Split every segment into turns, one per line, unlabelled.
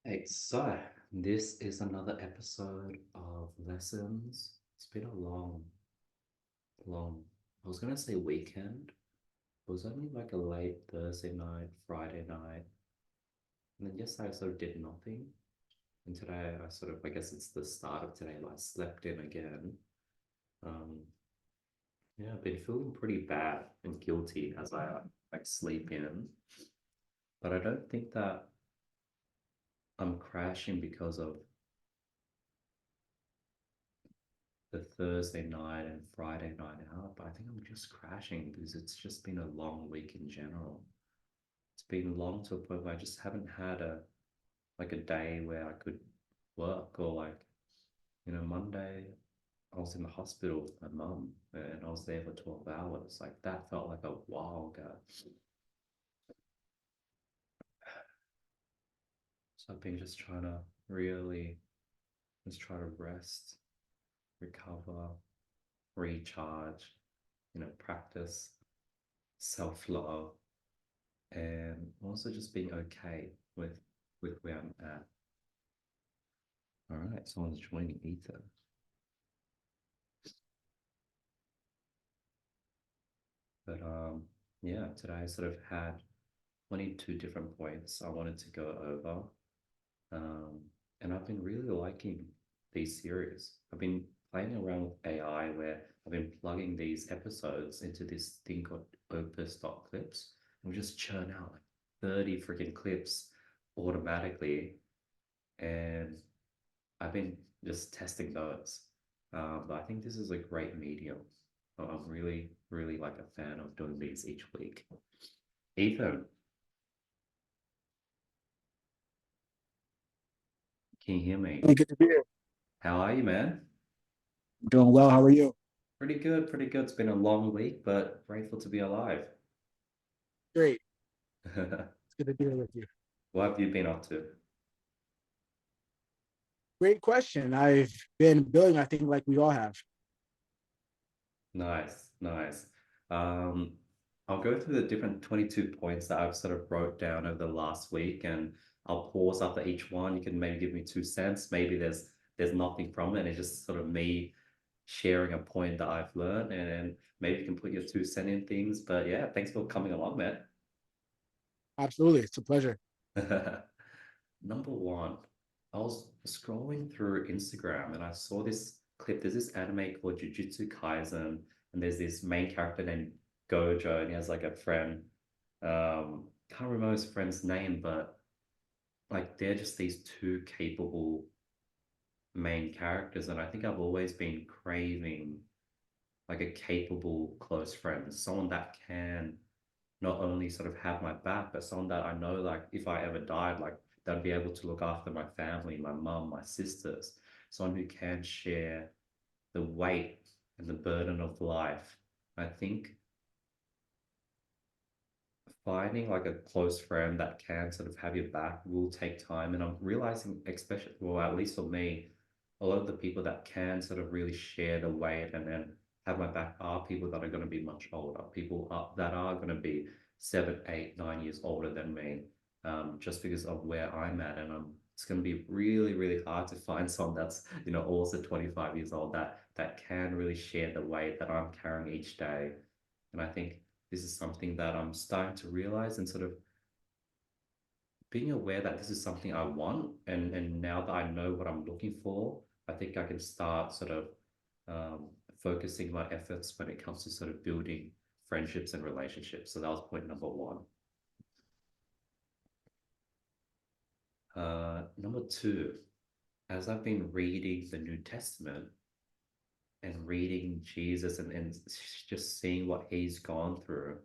Hey, so this is another episode of Lessons. It's been a long, I was gonna say weekend. It was only like a late Thursday night, Friday night, and then yesterday I sort of did nothing. And today I sort of, I guess it's the start of today, but I slept in again. Um, yeah, I've been feeling pretty bad and guilty as I like sleep in, but I don't think that I'm crashing because of the Thursday night and Friday night out, but I think I'm just crashing because it's just been a long week in general. It's been long to a point where I just haven't had a day where I could work or Monday I was in the hospital with my mum and I was there for 12 hours. Like that felt like a while ago. So I've been just trying to really just try to rest, recover, recharge, practice self-love and also just being okay with where I'm at. All right, someone's joining Ether, but yeah, today I sort of had 22 different points I wanted to go over, um, and I've been really liking these series. I've been playing around with AI where I've been plugging these episodes into this thing called Opus.clips, and we just churn out like 30 freaking clips automatically, and I've been just testing those. But I think this is a great medium. I'm really like a fan of doing these each week. Ethan, can you hear me?
Really good to be here.
How are you, man?
I'm doing well. How are you?
Pretty good, pretty good. It's been a long week, but grateful to be alive.
Great.
What
It's good to be here with you.
have you been up to?
Great question. I've been building, I think, like we all have.
Nice, nice. Um, I'll go through the different 22 points that I've sort of wrote down over the last week, and I'll pause after each one. You can maybe give me 2 cents. Maybe there's nothing from it, and it's just sort of me sharing a point that I've learned, and maybe you can put your 2 cent in things. But yeah, thanks for coming along, man.
Absolutely. It's a pleasure.
Number one, I was scrolling through Instagram and I saw this clip. There's this anime called Jujutsu Kaisen, and there's this main character named Gojo, and he has like a friend. Can't remember his friend's name, but like they're just these two capable main characters, and I think I've always been craving like a capable close friend, someone that can not only sort of have my back, but someone that I know, like, if I ever died, like, they'd be able to look after my family, my mum, my sisters, someone who can share the weight and the burden of life. I think finding like a close friend that can sort of have your back will take time. And I'm realizing, especially, well, at least for me, a lot of the people that can sort of really share the weight and then have my back are people that are going to be much older, people that are going to be 7, 8, 9 years older than me, just because of where I'm at. And it's going to be really hard to find someone that's, also 25 years old that can really share the weight that I'm carrying each day. And I think this is something that I'm starting to realize and sort of being aware that this is something I want. And now that I know what I'm looking for, I think I can start sort of focusing my efforts when it comes to sort of building friendships and relationships. So that was point number one. Number two, as I've been reading the New Testament and reading Jesus and just seeing what he's gone through,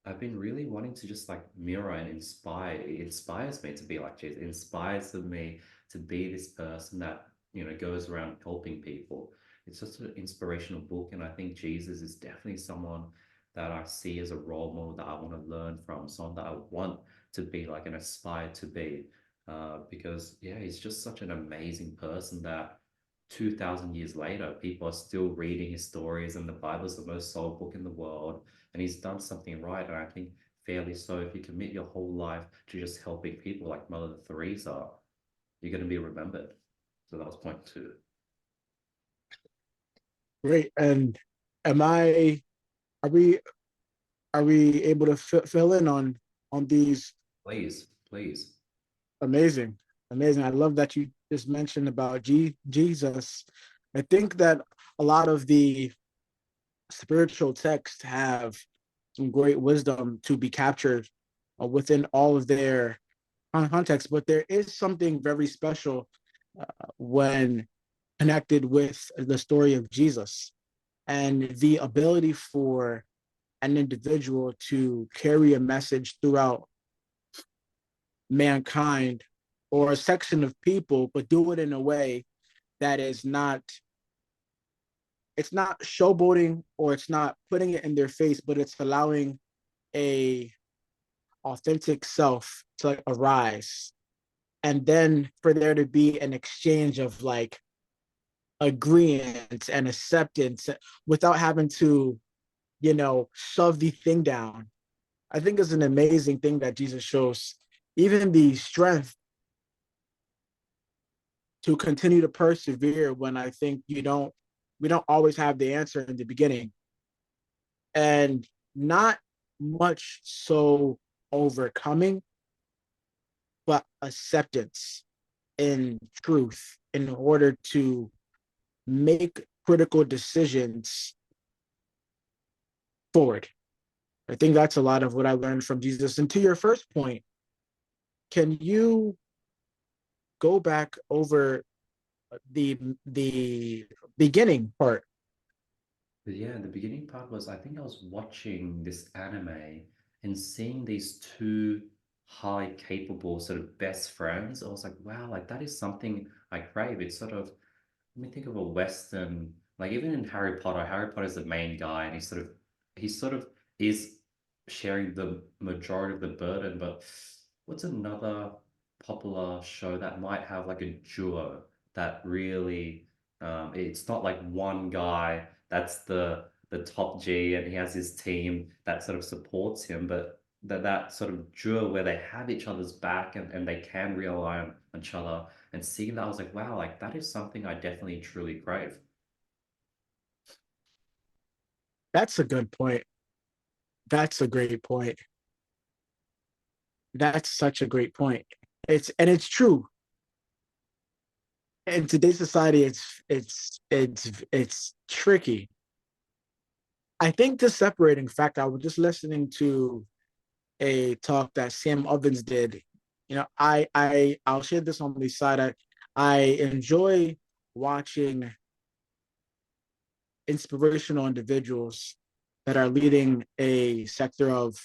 I've been really wanting to just like mirror and inspire. It inspires me to be like Jesus. It inspires me to be this person that, goes around helping people. It's just an inspirational book. And I think Jesus is definitely someone that I see as a role model that I want to learn from, someone that I want to be like and aspire to be. Because, yeah, he's just such an amazing person that 2,000 years later, people are still reading his stories, and the Bible is the most sold book in the world, and he's done something right. And I think fairly so. If you commit your whole life to just helping people like Mother Teresa, you're going to be remembered. So that was point two.
Great. And am I? Are we? Are we able to fill in on these?
Please, please.
Amazing, amazing. I love that you just mentioned about Jesus. I think that a lot of the spiritual texts have some great wisdom to be captured within all of their context, but there is something very special uh, when connected with the story of Jesus and the ability for an individual to carry a message throughout mankind or a section of people, but do it in a way that is not, it's not showboating or it's not putting it in their face, but it's allowing a authentic self to like arise, and then for there to be an exchange of like agreement and acceptance without having to, shove the thing down. I think it's an amazing thing that Jesus shows, even the strength to continue to persevere when I think we don't always have the answer in the beginning, and not much so overcoming, but acceptance in truth in order to make critical decisions forward. I think that's a lot of what I learned from Jesus. And to your first point, can you go back over the beginning part?
But yeah, the beginning part was I think I was watching this anime and seeing these two high capable sort of best friends. I was like, wow, like that is something I crave. It's sort of let me think of a Western, like even in Harry Potter, Harry Potter's the main guy and he sort of is sharing the majority of the burden, but what's another popular show that might have like a duo that really it's not like one guy that's the top G and he has his team that sort of supports him, but that sort of duo where they have each other's back and they can rely on each other and seeing that, I was like, wow, like that is something I definitely truly crave.
That's a good point. That's a great point. That's such a great point. It's true. In today's society, it's tricky. I think the separating factor. I was just listening to a talk that Sam Ovens did. I'll share this on the side. I enjoy watching inspirational individuals that are leading a sector of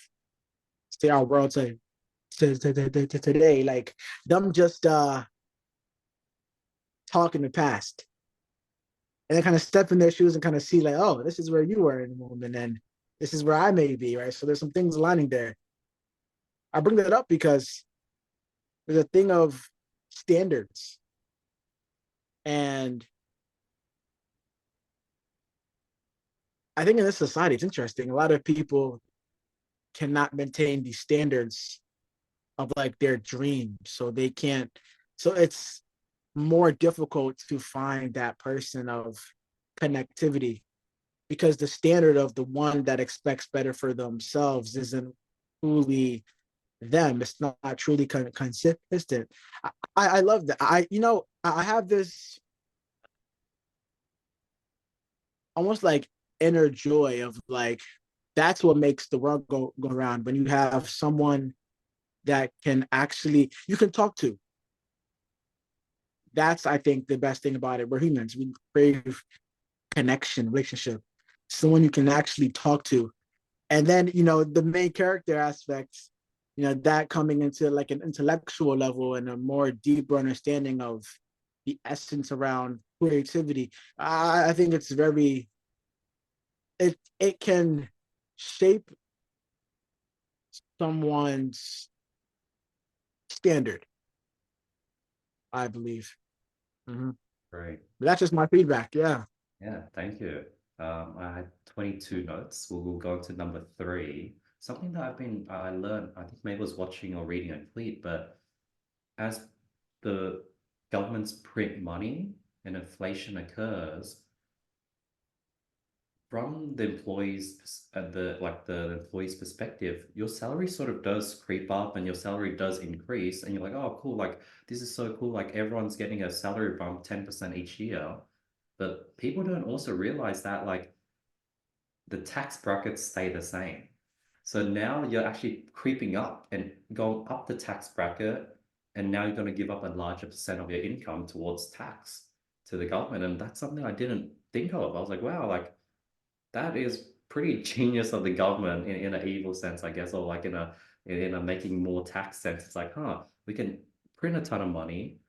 say our world to today, like them just talk in the past and then kind of step in their shoes and kind of see like, oh, this is where you were in the moment and this is where I may be, right? So there's some things aligning there. I bring that up because there's a thing of standards, and I think in this society it's interesting. A lot of people cannot maintain the standards of like their dreams, so they can't. So it's more difficult to find that person of connectivity because the standard of the one that expects better for themselves isn't truly them. It's not truly consistent. I love that. I have this almost like inner joy of like that's what makes the world go around when you have someone that can actually you can talk to. That's I think the best thing about it. We're humans. We crave connection, relationship, someone you can actually talk to. And then, the main character aspects, that coming into like an intellectual level and a more deeper understanding of the essence around creativity. I think it's very it can shape someone's standard, I believe. Mm-hmm.
Great.
But that's just my feedback. Yeah.
Yeah, thank you. I had 22 notes. We'll go on to number three. something that I learned, I think maybe I was watching or reading a tweet, but as the governments print money and inflation occurs, from the employees at the employee's perspective, your salary sort of does creep up and your salary does increase, and you're like, oh, cool, like this is so cool, like everyone's getting a salary bump 10% each year. But people don't also realize that like the tax brackets stay the same. So now you're actually creeping up and going up the tax bracket, and now you're going to give up a larger percent of your income towards tax to the government. And that's something I didn't think of. I was like, wow, like that is pretty genius of the government in an evil sense, I guess, or like in a making more tax sense. It's like, huh, we can print a ton of money,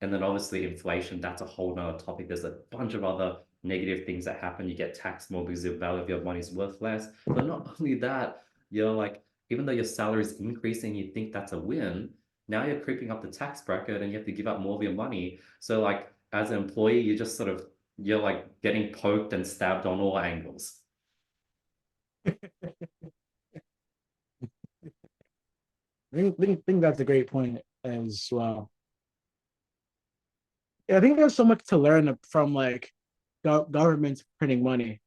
and then obviously inflation, that's a whole nother topic. There's a bunch of other negative things that happen. You get taxed more because the value of your money is worth less. But not only that, you're like, even though your salary is increasing, you think that's a win. Now you're creeping up the tax bracket and you have to give up more of your money. So like as an employee, you just sort of you're like getting poked and stabbed on all angles.
I think that's a great point as well. Yeah, I think there's so much to learn from like governments printing money,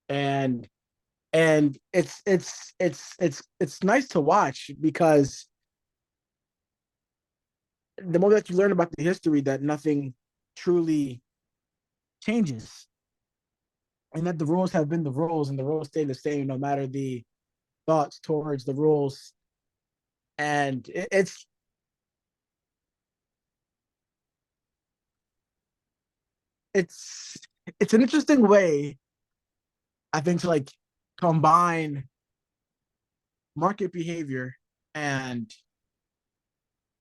and it's nice to watch because the more that you learn about the history, that nothing truly changes, and that the rules have been the rules, and the rules stay the same no matter the thoughts towards the rules. And it's it's an interesting way, I think, to like combine market behavior and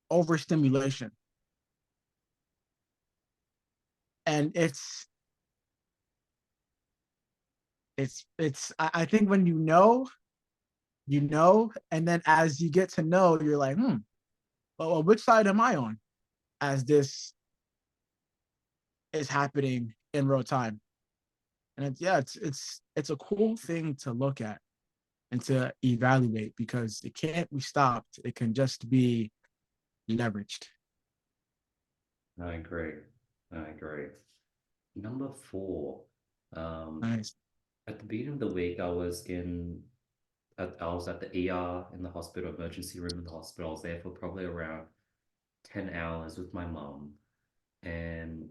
overstimulation. And I think when you know, and then as you get to know, you're like, well, which side am I on as this is happening in real time? And it's a cool thing to look at and to evaluate because it can't be stopped. It can just be leveraged.
I agree. I agree. Number four. Um,
Nice.
at the beginning of the week, I was at the ER in the hospital, emergency room in the hospital. I was there for probably around 10 hours with my mom. And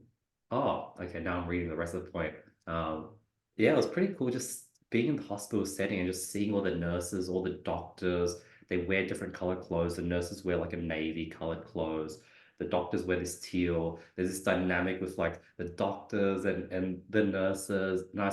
oh, okay, now I'm reading the rest of the point. Um, yeah, it was pretty cool just being in the hospital setting and just seeing all the nurses, all the doctors. They wear different colored clothes. The nurses wear like a navy colored clothes. The doctors wear this teal. There's this dynamic with like the doctors and the nurses. And I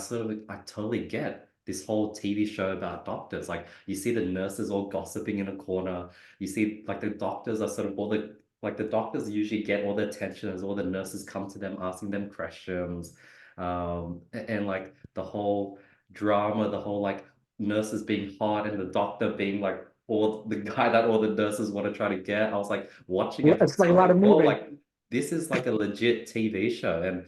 totally get this whole TV show about doctors. Like you see the nurses all gossiping in a corner. You see like the doctors are sort of all the like the doctors usually get all the attention as all the nurses come to them asking them questions. And like the whole drama, the whole like nurses being hot and the doctor being like all the guy that all the nurses want to try to get. I was like watching it.
It's like
I
a
was
lot
like,
of
whoa,
moving.
like this is like a legit TV show. And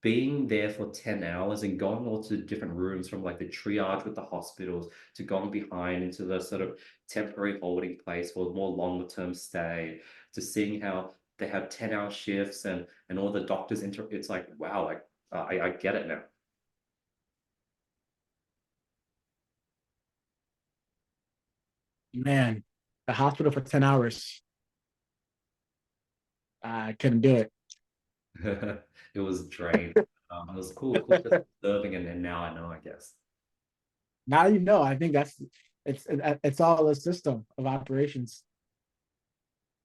being there for 10 hours and going all to different rooms from like the triage with the hospitals to going behind into the sort of temporary holding place for more longer term stay to seeing how they have 10-hour shifts and all the doctors it's like wow, like I get it now.
Man, the hospital for 10 hours. I couldn't do it.
It was drained. It was cool just observing and now I know, I guess.
Now you know. I think it's all a system of operations.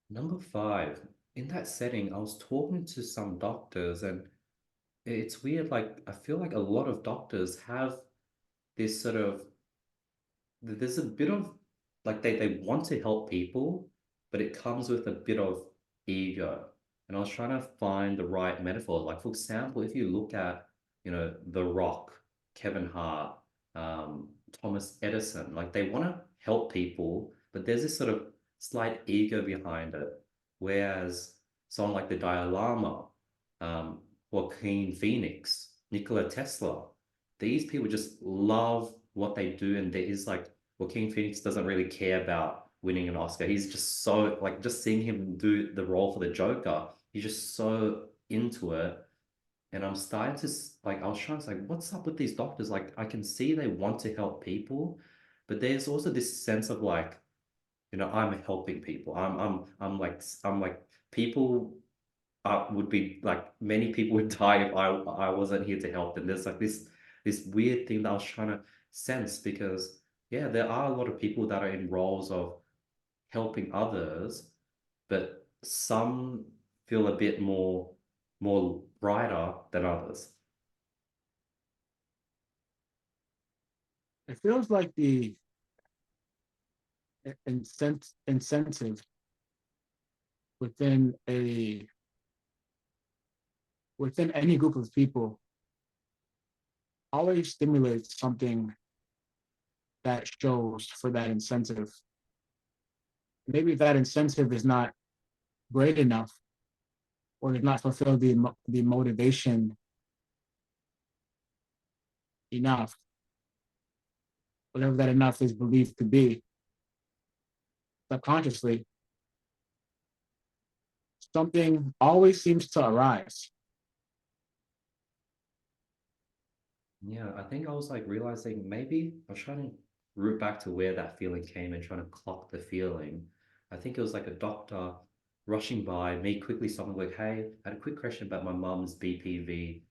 Number five, in that setting, I was talking to some doctors and it's weird, like I feel like a lot of doctors have this sort of there's a bit of like they want to help people, but it comes with a bit of ego. And I was trying to find the right metaphor. Like for example, if you look at, The Rock, Kevin Hart, Thomas Edison, like they want to help people, but there's this sort of slight ego behind it. Whereas someone like the Dalai Lama, Joaquin Phoenix, Nikola Tesla, these people just love what they do, and there is like Joaquin Phoenix doesn't really care about winning an Oscar. He's just so like just seeing him do the role for the Joker, he's just so into it. And I'm starting to like I was trying to say, what's up with these doctors? Like I can see they want to help people, but there's also this sense of like, I'm helping people. I'm like people would be like many people would die if I wasn't here to help them. There's like this weird thing that I was trying to sense because yeah, there are a lot of people that are in roles of helping others, but some feel a bit more brighter than others.
It feels like the incentive within a within any group of people always stimulates something that shows for that incentive. Maybe that incentive is not great enough or does not fulfill the motivation enough, whatever that enough is believed to be, subconsciously, something always seems to arise.
Yeah, I think I was like realizing maybe I was trying to root back to where that feeling came and trying to clock the feeling. I think it was like a doctor rushing by, me quickly someone like, hey, I had a quick question about my mum's BPPV,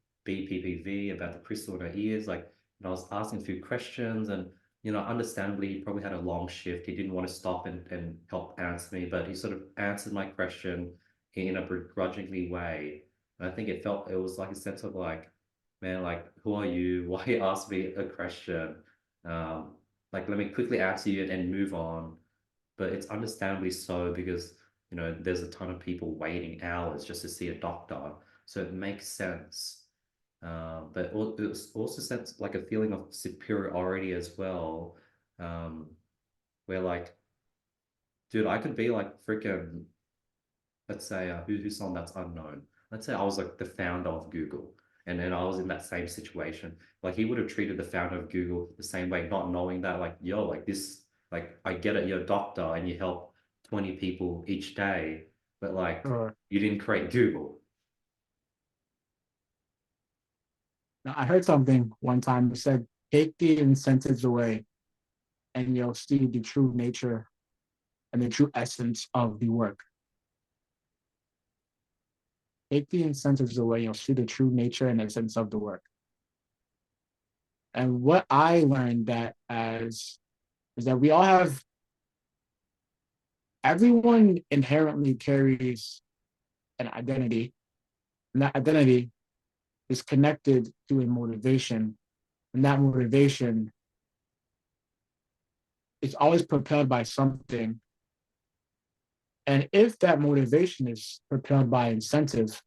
about the crystal in her ears. Like, and I was asking a few questions and, understandably, he probably had a long shift. He didn't want to stop and help answer me, but he sort of answered my question in a begrudgingly way. And I think it was like a sense of like, man, like, who are you? Why you ask me a question? Um, like, let me quickly answer you and move on. But it's understandably so because, there's a ton of people waiting hours just to see a doctor. So it makes sense. But it was also sense like a feeling of superiority as well. Um, where like, dude, I could be like freaking, let's say who's someone that's unknown. Let's say I was like the founder of Google, and then I was in that same situation. Like he would have treated the founder of Google the same way, not knowing that like yo, like this, like I get it, you're a doctor and you help 20 people each day, but like
Or
you didn't create Google.
now, I heard something one time. It said, "Take the incentives away, and you'll see the true nature and the true essence of the work." Take the incentives away, you'll see the true nature and essence of the work. And what I learned that as is that we all have everyone inherently carries an identity, and that identity is connected to a motivation, and that motivation is always propelled by something. And if that motivation is propelled by incentive,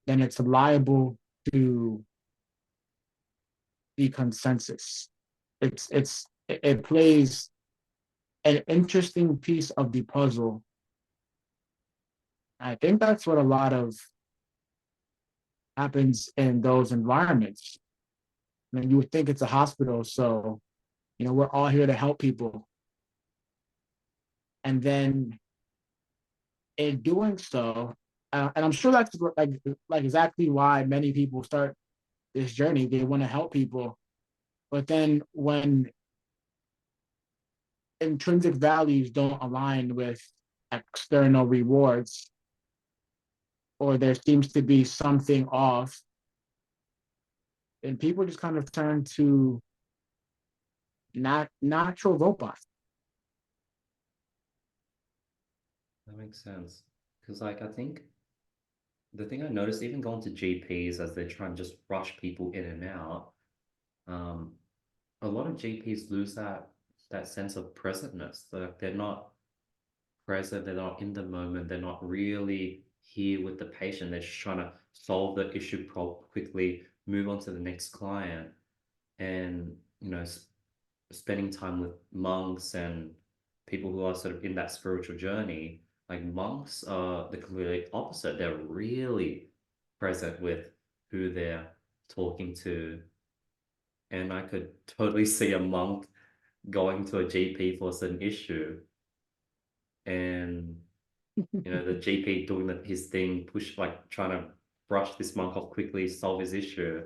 then it's liable to the consensus. It plays an interesting piece of the puzzle. I think that's what a lot of happens in those environments. I mean, you would think it's a hospital, so we're all here to help people. And then in doing so, and I'm sure that's like exactly why many people start this journey. They want to help people, but then when intrinsic values don't align with external rewards, or there seems to be something off, then people just kind of turn to not natural robots.
That makes sense. Because like I think the thing I noticed, even going to GPs as they try and just rush people in and out, um, a lot of GPs lose that sense of presentness. They're not present, they're not in the moment, they're not really here with the patient. They're just trying to solve the issue quickly, move on to the next client, and spending time with monks and people who are sort of in that spiritual journey. Like monks are the completely opposite. They're really present with who they're talking to. And I could totally see a monk going to a GP for an issue, and the GP doing his thing, push like trying to brush this monk off quickly, solve his issue,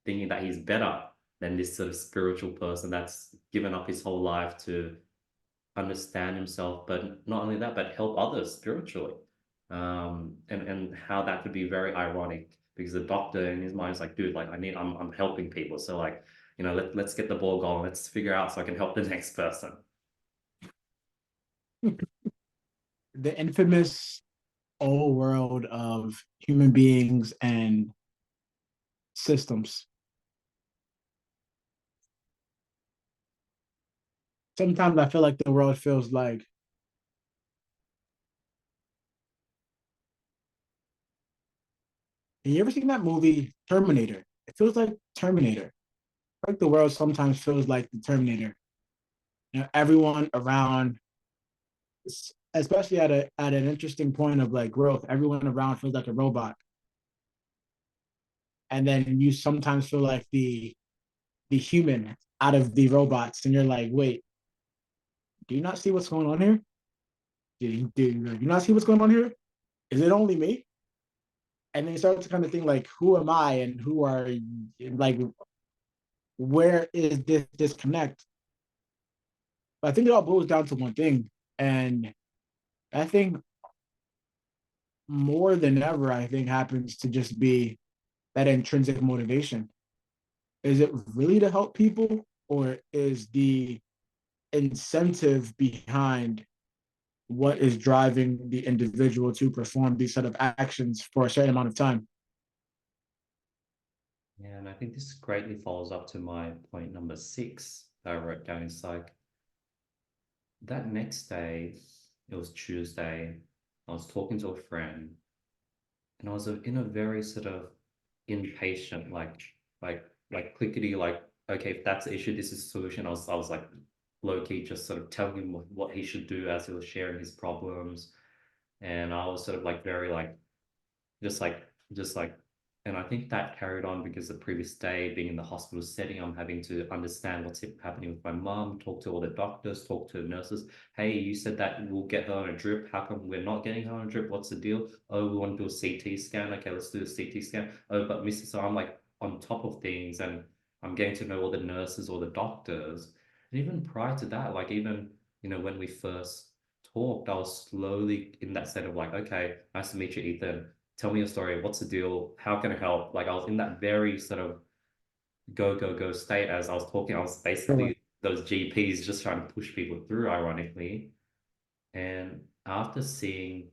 thinking that he's better than this sort of spiritual person that's given up his whole life to understand himself, but not only that, but help others spiritually. And how that could be very ironic because the doctor in his mind is like, dude, like I'm helping people, so like let's get the ball going, let's figure out so I can help the next person.
The infamous old world of human beings and systems. Sometimes I feel like the world feels like, have you ever seen that movie Terminator? It feels like Terminator. Like the world sometimes feels like the Terminator. Everyone around, especially at an interesting point of like growth, everyone around feels like a robot. And then you sometimes feel like the human out of the robots, and you're like, wait, do you not see what's going on here? Do you not see what's going on here? Is it only me? And then you start to kind of think like, who am I and who are, like, where is this disconnect? But I think it all boils down to one thing, and I think more than ever, I think happens to just be that intrinsic motivation. Is it really to help people, or is the incentive behind what is driving the individual to perform these set of actions for a certain amount of time?
Yeah, and I think this greatly follows up to my point number 6 that I wrote down. It's like that next day, it was Tuesday, I was talking to a friend, and I was in a very sort of impatient, like clickety, like, okay, if that's the issue, this is the solution. I was like low key just sort of telling him what he should do as he was sharing his problems. And I was sort of like very like just like just like and I think that carried on because the previous day being in the hospital setting, I'm having to understand what's happening with my mom, talk to all the doctors, talk to the nurses. Hey, you said that we'll get her on a drip. How come we're not getting her on a drip? What's the deal? Oh, we want to do a CT scan. Okay, let's do a CT scan. Oh, but Mrs. So I'm like on top of things, and I'm getting to know all the nurses or the doctors. And even prior to that, like even when we first talked, I was slowly in that state of like, okay, nice to meet you, Ethan, tell me your story. What's the deal? How can I help? Like I was in that very sort of go, go, go state as I was talking. I was
Sure.
basically those GPs just trying to push people through, ironically. And after seeing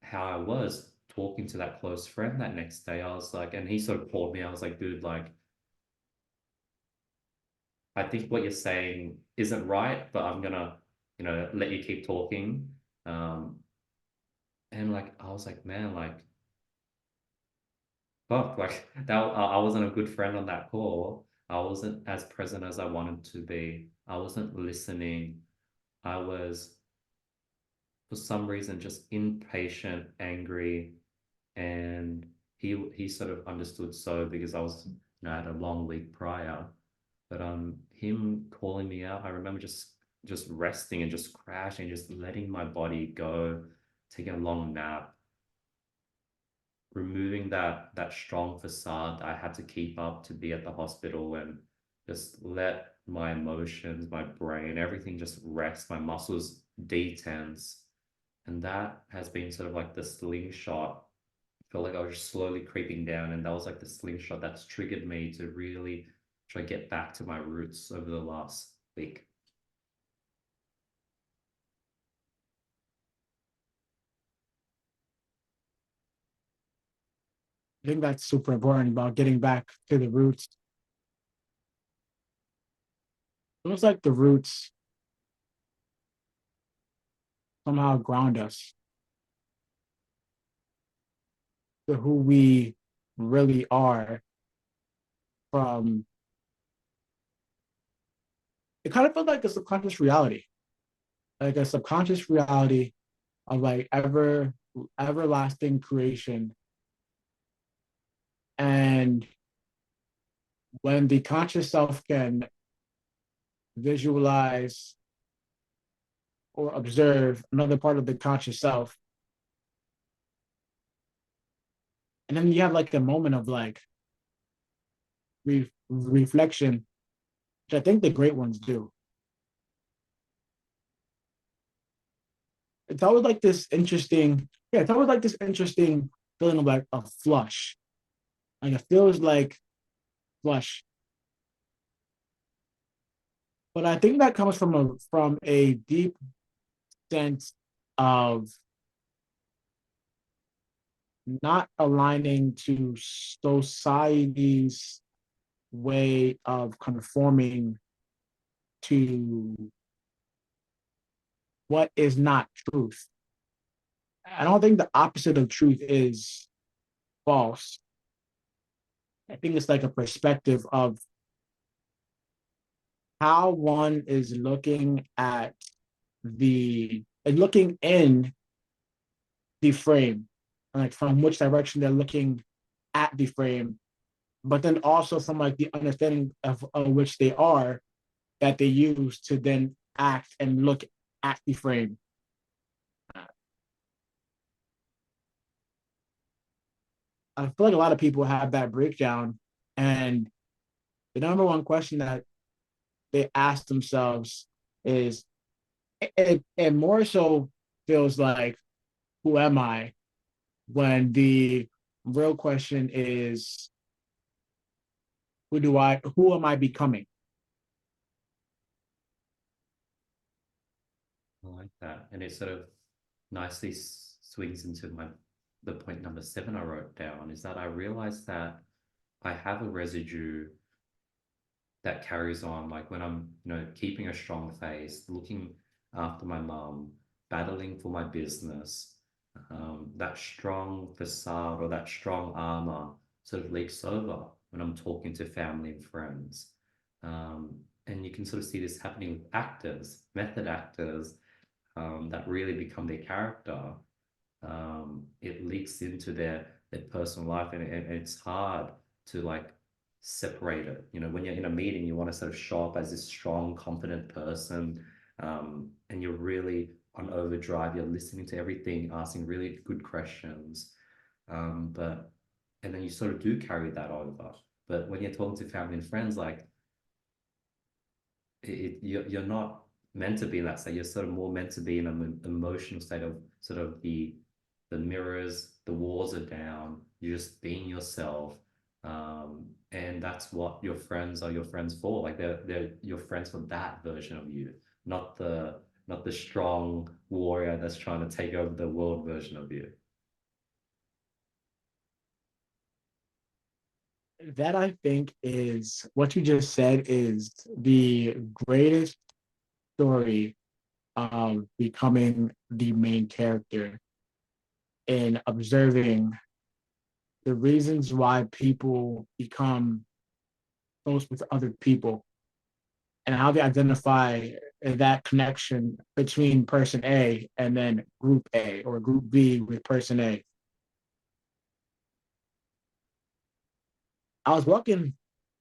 how I was talking to that close friend that next day, I was like, and he sort of called me. I was like, dude, like, I think what you're saying isn't right, but I'm gonna, let you keep talking. Um, and like, I was like, man, like, fuck, like that I wasn't a good friend on that call. I wasn't as present as I wanted to be. I wasn't listening. I was, for some reason, just impatient, angry, and he sort of understood so because I was, I had a long week prior. But him calling me out, I remember just resting and just crashing, just letting my body go, taking a long nap, removing that strong facade that I had to keep up to be at the hospital, and just let my emotions, my brain, everything just rest, my muscles detense. And that has been sort of like the slingshot. I felt like I was just slowly creeping down, and that was like the slingshot that's triggered me to really try to get back to my roots over the last week.
I think that's super important about getting back to the roots. Almost like the roots somehow ground us to who we really are. From it kind of felt like a subconscious reality, like a subconscious reality of like everlasting creation. And when the conscious self can visualize or observe another part of the conscious self, and then you have like a moment of like reflection, which I think the great ones do. It's always like this interesting, yeah, it's always like this interesting feeling of like a flush. Like it feels like flush. But I think that comes from a deep sense of not aligning to society's way of conforming to what is not truth. I don't think the opposite of truth is false. I think it's like a perspective of how one is looking at the and looking in the frame, like from which direction they're looking at the frame, but then also from like the understanding of which they are that they use to then act and look at the frame. I feel like a lot of people have that breakdown, and the number one question that they ask themselves is, it more so feels like, who am I? When the real question is, who am I becoming?
I like that. And it sort of nicely swings into the point number seven I wrote down is that I realized that I have a residue that carries on. Like when I'm, keeping a strong face, looking after my mum, battling for my business, that strong facade or that strong armor sort of leaks over when I'm talking to family and friends. And you can sort of see this happening with actors, method actors, that really become their character. It leaks into their personal life, and it's hard to like separate it. When you're in a meeting, you want to sort of show up as this strong, confident person, and you're really on overdrive. You're listening to everything, asking really good questions, but and then you sort of do carry that over. But when you're talking to family and friends, like you're not meant to be in that state. You're sort of more meant to be in an emotional state of sort of the mirrors, the walls are down. You're just being yourself, and that's what your friends are your friends for. Like they're your friends for that version of you, not the strong warrior that's trying to take over the world version of you.
That I think is what you just said is the greatest story of becoming the main character in observing the reasons why people become close with other people and how they identify that connection between person A and then group A or group B with person A. I was walking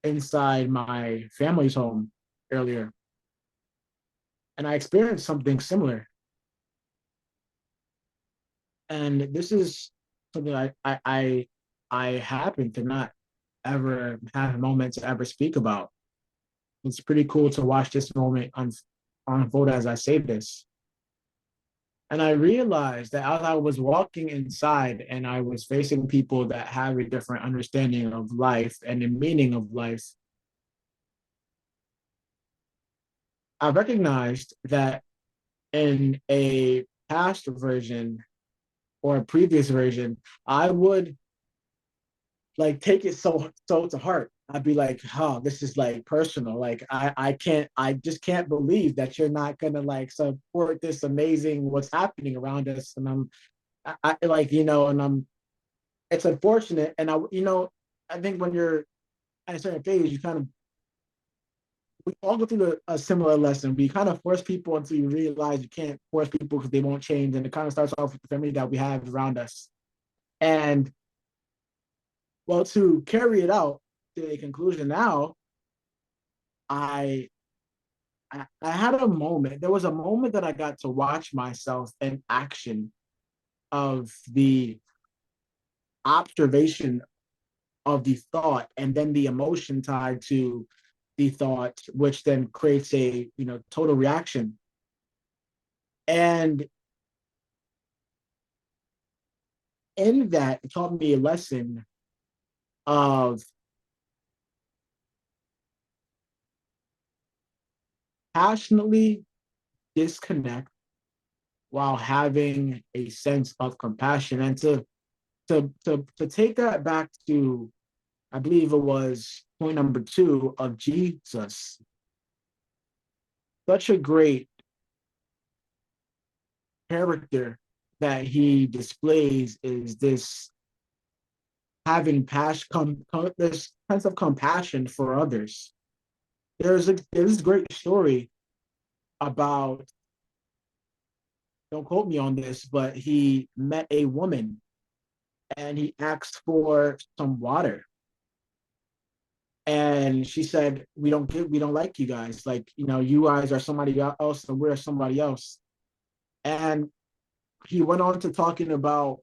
inside my family's home earlier and I experienced something similar. And this is something I happen to not ever have a moment to ever speak about. It's pretty cool to watch this moment unfold as I say this. And I realized that as I was walking inside and I was facing people that have a different understanding of life and the meaning of life, I recognized that in a past version or a previous version, I would like take it so to heart. I'd be like, oh, this is like personal. Like I just can't believe that you're not gonna like support this amazing what's happening around us. And I like, and it's unfortunate. And I think when you're at a certain phase, you kind of we all go through a similar lesson. We kind of force people until you realize you can't force people because they won't change. And it kind of starts off with the family that we have around us. And well, to carry it out, to a conclusion now, I I had a moment. There was a moment that I got to watch myself in action of the observation of the thought and then the emotion tied to the thought, which then creates a total reaction. And in that, it taught me a lesson of passionately disconnect while having a sense of compassion. And to take that back to, I believe it was point number two of Jesus, such a great character that he displays is this having this sense of compassion for others. There's this great story about, don't quote me on this, but he met a woman and he asked for some water. And she said, we don't like you guys. Like, you guys are somebody else and we're somebody else. And he went on to talking about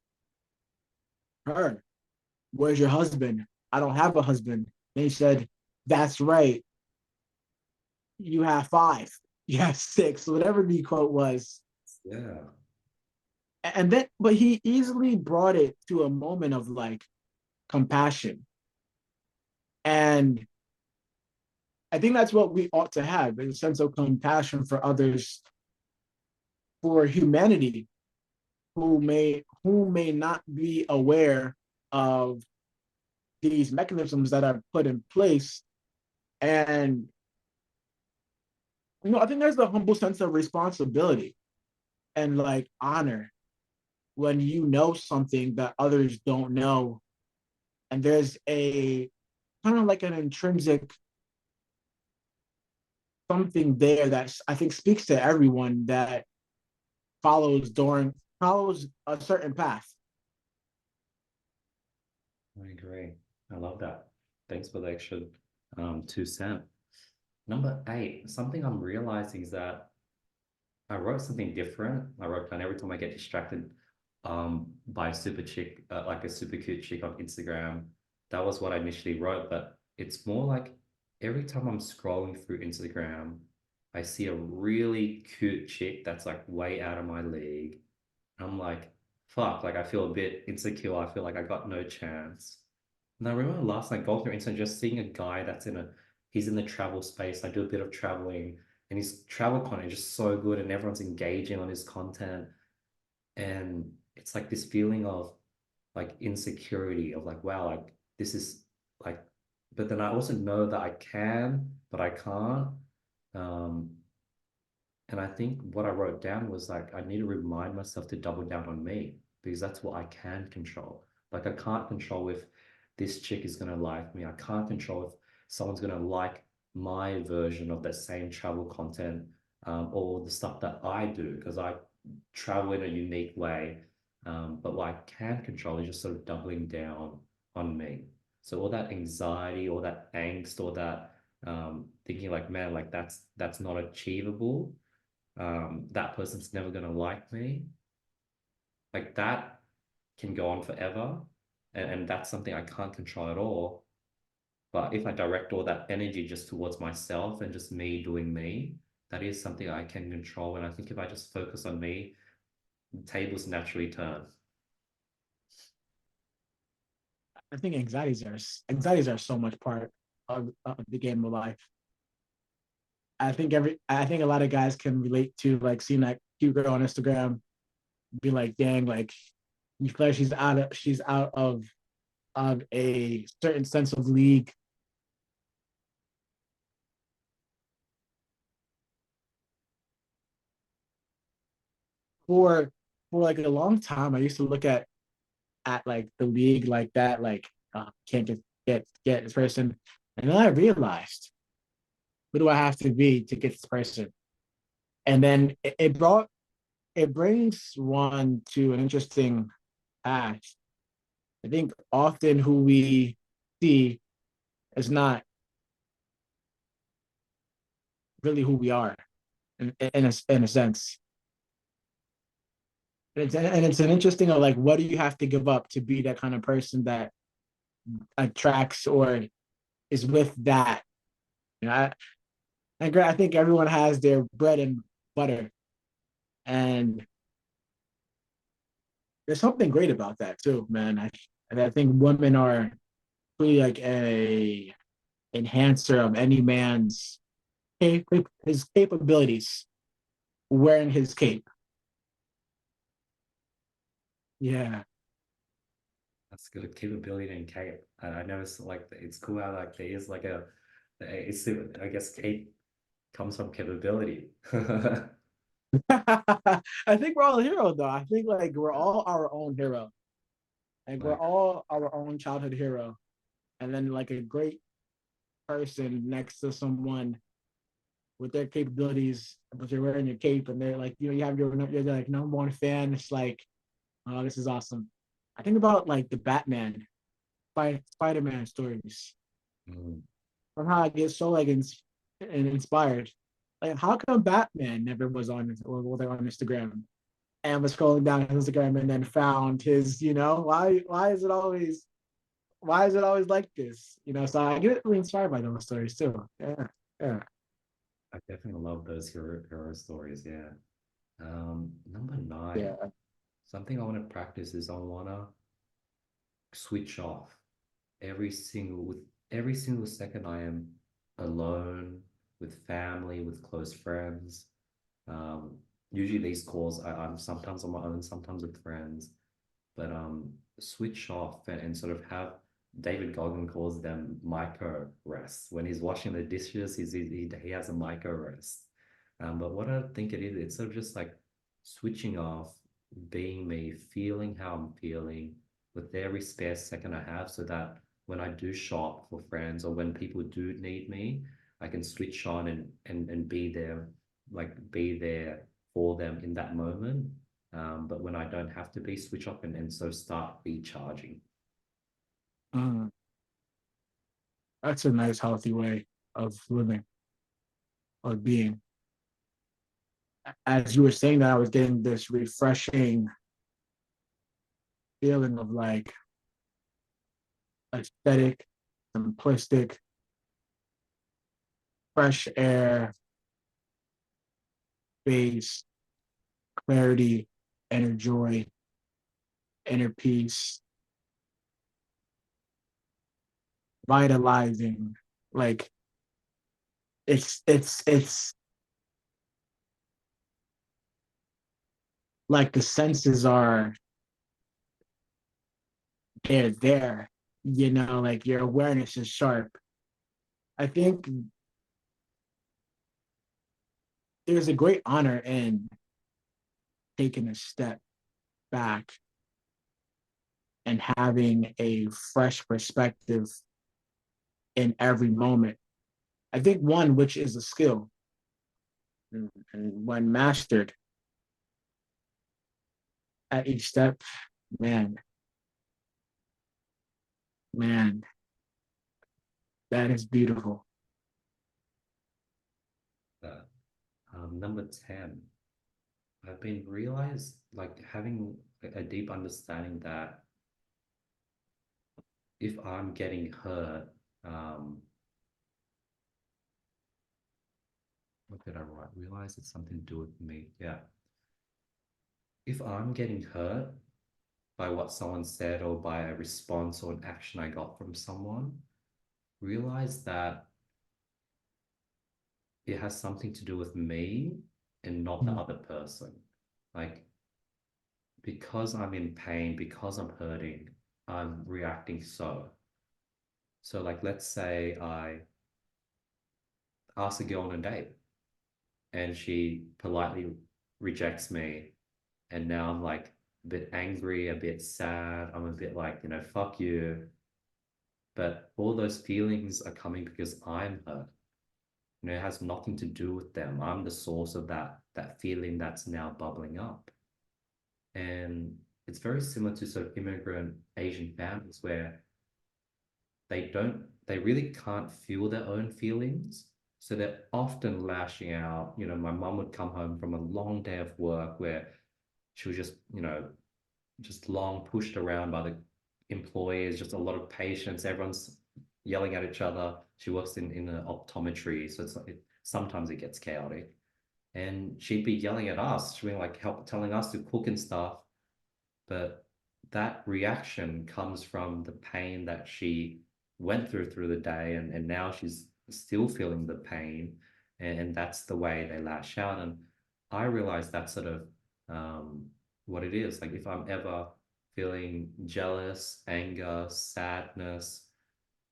her. Where's your husband? I don't have a husband. And he said, that's right. You have five. You have six, whatever the quote was.
Yeah.
And then, but he easily brought it to a moment of like compassion. And I think that's what we ought to have, a sense of compassion for others, for humanity who may not be aware of these mechanisms that are put in place. And I think there's a humble sense of responsibility and like honor when you know something that others don't know. And there's a kind of like an intrinsic something there that I think speaks to everyone that follows a certain path.
I agree. I love that. Thanks for the extra 2 cent. Number eight, something I'm realizing is that I wrote something different. I wrote down every time I get distracted by a super chick, like a super cute chick on Instagram. That was what I initially wrote, but it's more like every time I'm scrolling through Instagram, I see a really cute chick that's like way out of my league. I'm like, fuck, like I feel a bit insecure. I feel like I got no chance. And I remember last night going through Instagram, just seeing a guy he's in the travel space. I do a bit of traveling and his travel content is just so good and everyone's engaging on his content. And it's like this feeling of like insecurity of like, wow, like this is like, but then I also know that I can, but I can't. Um, and I think what I wrote down was like, I need to remind myself to double down on me because that's what I can control. Like, I can't control if this chick is going to like me. I can't control if someone's going to like my version of that same travel content or the stuff that I do because I travel in a unique way. But what I can control is just sort of doubling down on me. So all that anxiety, all that angst, all that thinking like, man, like that's not achievable, that person's never going to like me. Like that can go on forever. And that's something I can't control at all. But if I direct all that energy just towards myself and just me doing me, that is something I can control. And I think if I just focus on me, the tables naturally turn.
I think anxieties are so much part of the game of life. I think a lot of guys can relate to like seeing that cute girl on Instagram, be like, dang, like you feel like she's out of a certain sense of league. For for like a long time, I used to look at like the league like that, like can't get this person. And then I realized, who do I have to be to get this person? And then it brings one to an interesting path. I think often who we see It's not really who we are in a sense. And it's an interesting of like, what do you have to give up to be that kind of person that attracts or is with that? You know, I think everyone has their bread and butter, and there's something great about that too, man. And I think women are really like a enhancer of any man's his capabilities wearing his cape. Yeah.
That's good capability and cape. And I know it's like it's cool how like there is like a it's I guess cape comes from capability.
I think we're all heroes though. I think like we're all our own hero. Like we're
Like
all our own childhood hero. And then like a great person next to someone with their capabilities, but you're wearing your cape and they're like, you have you're like number one fan. It's like, oh, this is awesome. I think about like the Batman, Spider-Man stories.
mm,
Somehow I get so like and inspired. Like, how come Batman never was on on Instagram and was scrolling down his Instagram and then found his, why is it always like this? So I get really inspired by those stories too. Yeah. Yeah.
I definitely love those hero stories. Yeah. Number nine.
Yeah.
Something I want to practice is I want to switch off with every single second I am alone with family, with close friends. Um, Usually these calls I'm sometimes on my own, sometimes with friends, but switch off and sort of have David Goggin calls them micro rests. When he's washing the dishes, he has a micro rest. But what I think it is, it's sort of just like switching off, being me, feeling how I'm feeling with every spare second I have, so that when I do shop for friends or when people do need me, I can switch on and be there, like be there for them in that moment. But when I don't have to be, switch off and so start recharging.
Mm, that's a nice, healthy way of living or being. As you were saying that, I was getting this refreshing feeling of like aesthetic, simplistic, fresh air, space, clarity, inner joy, inner peace, vitalizing. Like it's like the senses are they're there. Like your awareness is sharp. I think there's a great honor in taking a step back and having a fresh perspective in every moment. I think one, which is a skill, and when mastered at each step, man, man, that is beautiful.
Uh, Number 10, I've been realized like having a deep understanding that if I'm getting hurt, um, what did I write? Realize it's something to do with me. Yeah. If I'm getting hurt by what someone said or by a response or an action I got from someone, realize that it has something to do with me and not the
Mm,
other person. Like, because I'm in pain, because I'm hurting, I'm reacting so. So, like, let's say I ask a girl on a date and she politely rejects me, and now I'm like a bit angry, a bit sad. I'm a bit like, fuck you. But all those feelings are coming because I'm hurt. It has nothing to do with them. I'm the source of that feeling that's now bubbling up. And it's very similar to sort of immigrant Asian families where they don't they really can't feel their own feelings. So they're often lashing out. You know, my mum would come home from a long day of work where she was just, just long pushed around by the employees, just a lot of patients. Everyone's yelling at each other. She works in an optometry, so sometimes it gets chaotic. And she'd be yelling at us, she'd be like help telling us to cook and stuff. But that reaction comes from the pain that she went through the day, and now she's still feeling the pain, and that's the way they lash out. And I realize that's sort of what it is. Like if I'm ever feeling jealous, anger, sadness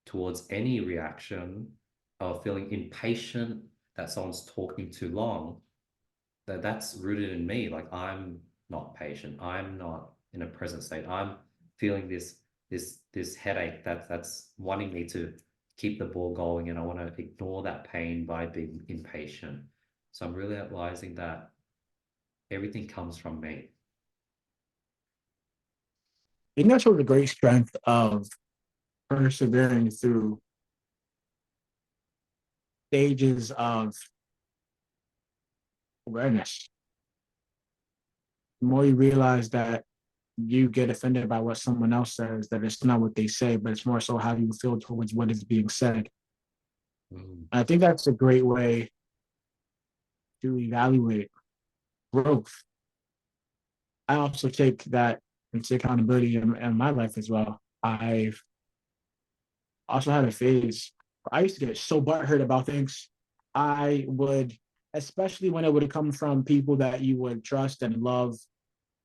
towards any reaction, or feeling impatient that someone's talking too long, that's rooted in me. Like I'm not patient. I'm not in a present state. I'm feeling this headache that's wanting me to keep the ball going, and I want to ignore that pain by being impatient. So I'm realizing that everything comes from me.
I think that shows the great strength of persevering through stages of awareness. The more you realize that you get offended by what someone else says, that it's not what they say, but it's more so how you feel towards what is being said.
Mm,
And I think that's a great way to evaluate growth. I also take that into accountability in my life as well. I've also had a phase where I used to get so butthurt about things. I would, especially when it would come from people that you would trust and love.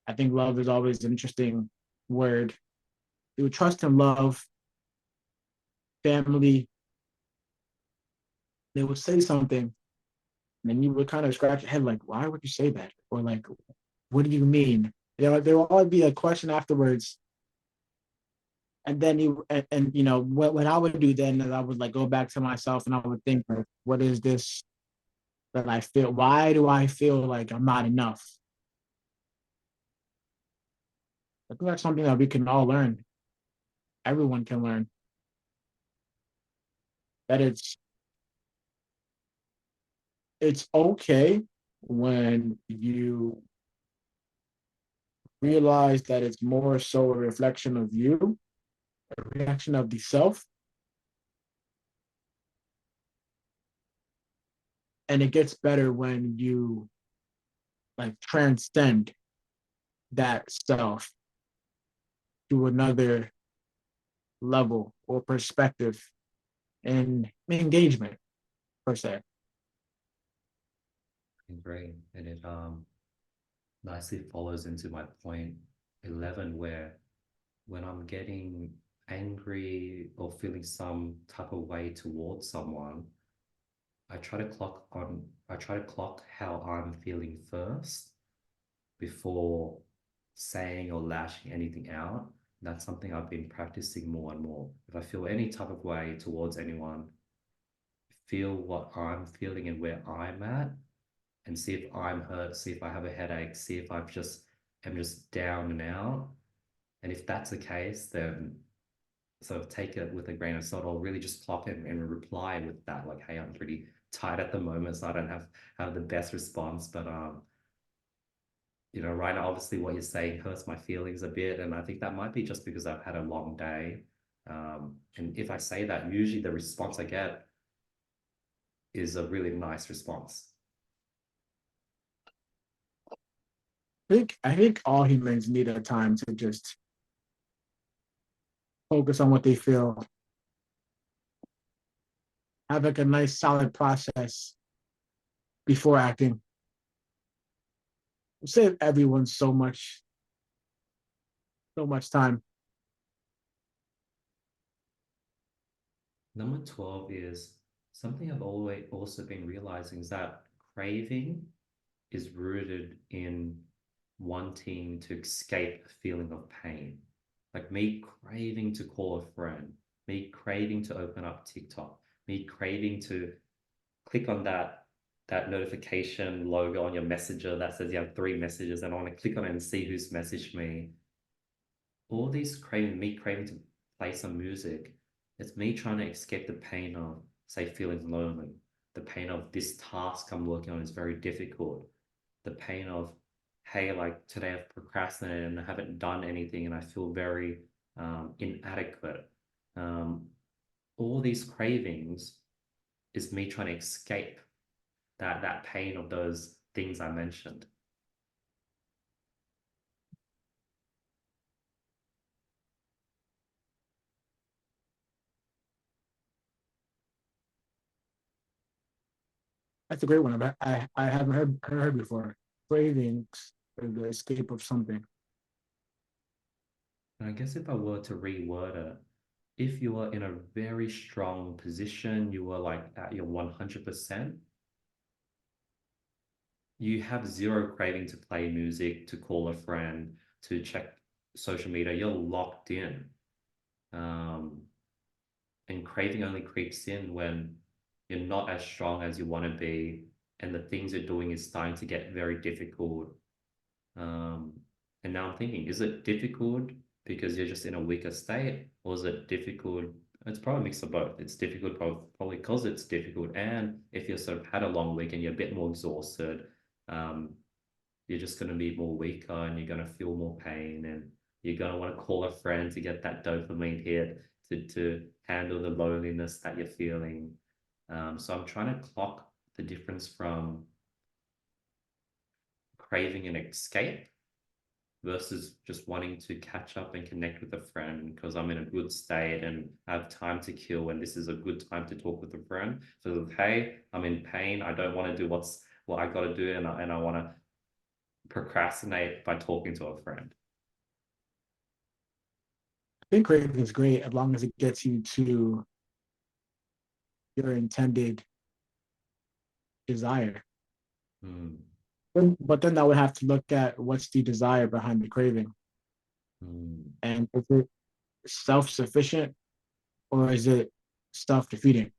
I think love is always an interesting word. You would trust and love family. They would say something, and then you would kind of scratch your head, like, why would you say that? Or like, what do you mean? There will always be a question afterwards. And then what I would do then is I would like go back to myself and I would think like, what is this that I feel? Why do I feel like I'm not enough? I think that's something that we can all learn. Everyone can learn that it's okay when you realize that it's more so a reflection of you, a reaction of the self, and it gets better when you like transcend that self to another level or perspective and engagement per se.
great. And it nicely follows into my point 11, where when I'm getting angry or feeling some type of way towards someone, I try to clock how I'm feeling first before saying or lashing anything out. That's something I've been practicing more and more. If I feel any type of way towards anyone, feel what I'm feeling and where I'm at, and see if I'm hurt, see if I have a headache, see if am just down and out. And if that's the case, then sort of take it with a grain of salt, or really just clock it and reply with that, like, hey, I'm pretty tired at the moment, so I don't have the best response. But right now, obviously what you're saying hurts my feelings a bit. And I think that might be just because I've had a long day. And if I say that, usually the response I get is a really nice response.
I think all humans need a time to just focus on what they feel, have like a nice solid process before acting. Save everyone so much time.
Number 12 is something I've always also been realizing is that craving is rooted in wanting to escape a feeling of pain. Like me craving to call a friend, me craving to open up TikTok, me craving to click on that notification logo on your messenger that says you have 3 messages, and I want to click on it and see who's messaged me. All these craving, me craving to play some music, It's me trying to escape the pain of, say, feeling lonely, the pain of this task I'm working on is very difficult, the pain of, hey, like today I've procrastinated and I haven't done anything and I feel very inadequate. Um, all these cravings is me trying to escape that pain of those things I mentioned.
That's a great one. I haven't heard before. Cravings or the escape of something.
And I guess if I were to reword it, if you are in a very strong position, you are like at your 100%, you have zero craving to play music, to call a friend, to check social media. You're locked in. Um, and craving only creeps in when you're not as strong as you want to be, and the things you're doing is starting to get very difficult. Um, and now I'm thinking, is it difficult because you're just in a weaker state, or is it difficult? It's probably a mix of both. It's difficult probably because it's difficult, and if you're sort of had a long week and you're a bit more exhausted, um, you're just going to be more weaker and you're going to feel more pain and you're going to want to call a friend to get that dopamine hit to handle the loneliness that you're feeling. So I'm trying to clock the difference from craving an escape versus just wanting to catch up and connect with a friend because I'm in a good state and have time to kill and this is a good time to talk with a friend. So hey, I'm in pain. I don't want to do what I got to do and I want to procrastinate by talking to a friend.
I think craving is great as long as it gets you to your intended desire.
Mm,
But then I would have to look at what's the desire behind the craving.
mm.
And is it self-sufficient or is it self-defeating?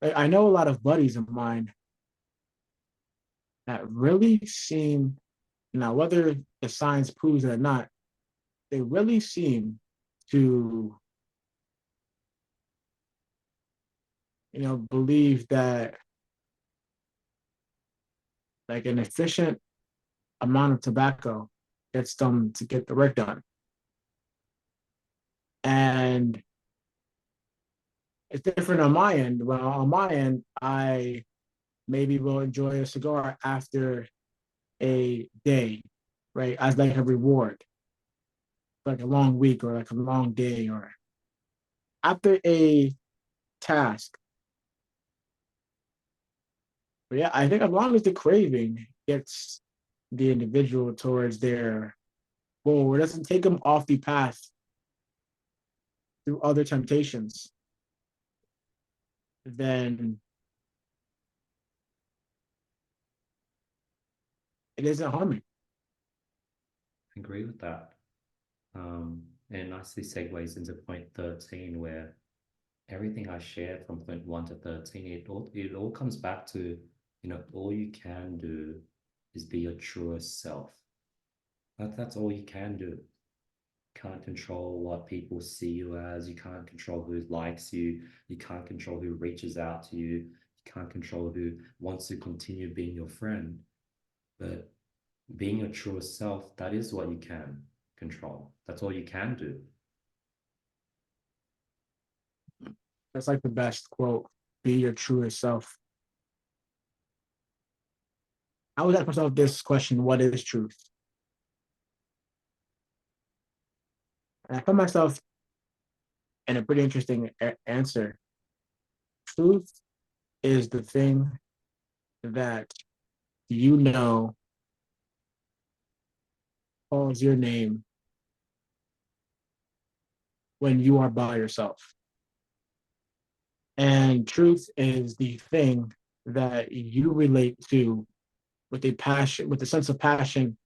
I know a lot of buddies of mine that really seem, now whether the science proves it or not, they really seem to, believe that like an efficient amount of tobacco gets them to get the work done. And it's different on my end. Well, on my end, I maybe will enjoy a cigar after a day, right? As like a reward, like a long week or like a long day or after a task. But yeah, I think as long as the craving gets the individual towards their goal, it doesn't take them off the path through other temptations, then it isn't harming.
I agree with that. And nicely segues into point 13, where everything I shared from point 1 to 13, it all comes back to, all you can do is be your truest self. That's all you can do. Can't control what people see you as. You can't control who likes you. You can't control who reaches out to you. You can't control who wants to continue being your friend. But being your truest self, that is what you can control. That's all you can do.
That's like the best quote. Be your truest self. I would ask myself this question: what is truth? And I found myself in a pretty interesting answer. Truth is the thing that you know calls your name when you are by yourself. And truth is the thing that you relate to with a passion, with a sense of passion,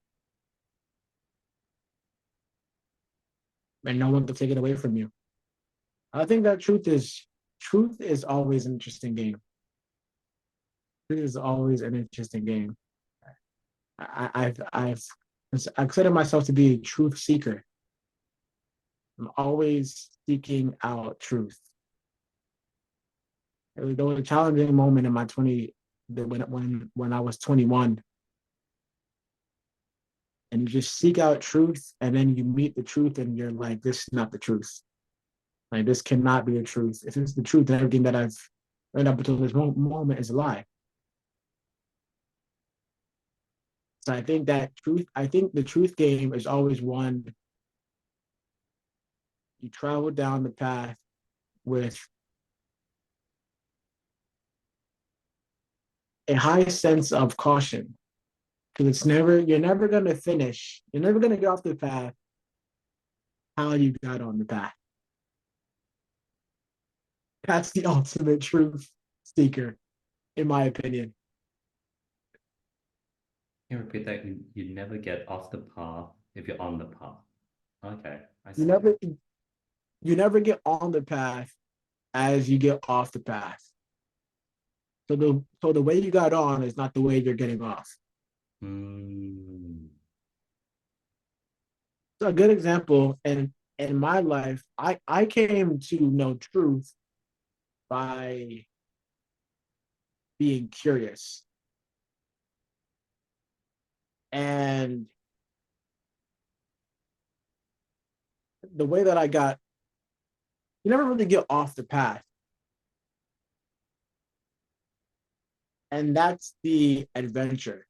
and no one can take it away from you. I think that truth is always an interesting game. Truth is always an interesting game. I've considered myself to be a truth seeker. I'm always seeking out truth. There was a challenging moment in my 20 when I was 21, and you just seek out truth, and then you meet the truth, and you're like, this is not the truth. Like this cannot be the truth. If it's the truth, then everything that I've learned up until this moment is a lie. So I think that truth. I think the truth game is always one you travel down the path with a high sense of caution because it's never you're never gonna finish. You're never gonna get off the path how you got on the path. That's the ultimate truth seeker, in my opinion.
Can you repeat that? You never get off the path if you're on the path. Okay, I
You
see.
never you never get on the path as you get off the path. So the way you got on is not the way you're getting off.
Hmm.
So a good example in my life, I came to know truth by being curious. And the way that I got, you never really get off the path. And that's the adventure.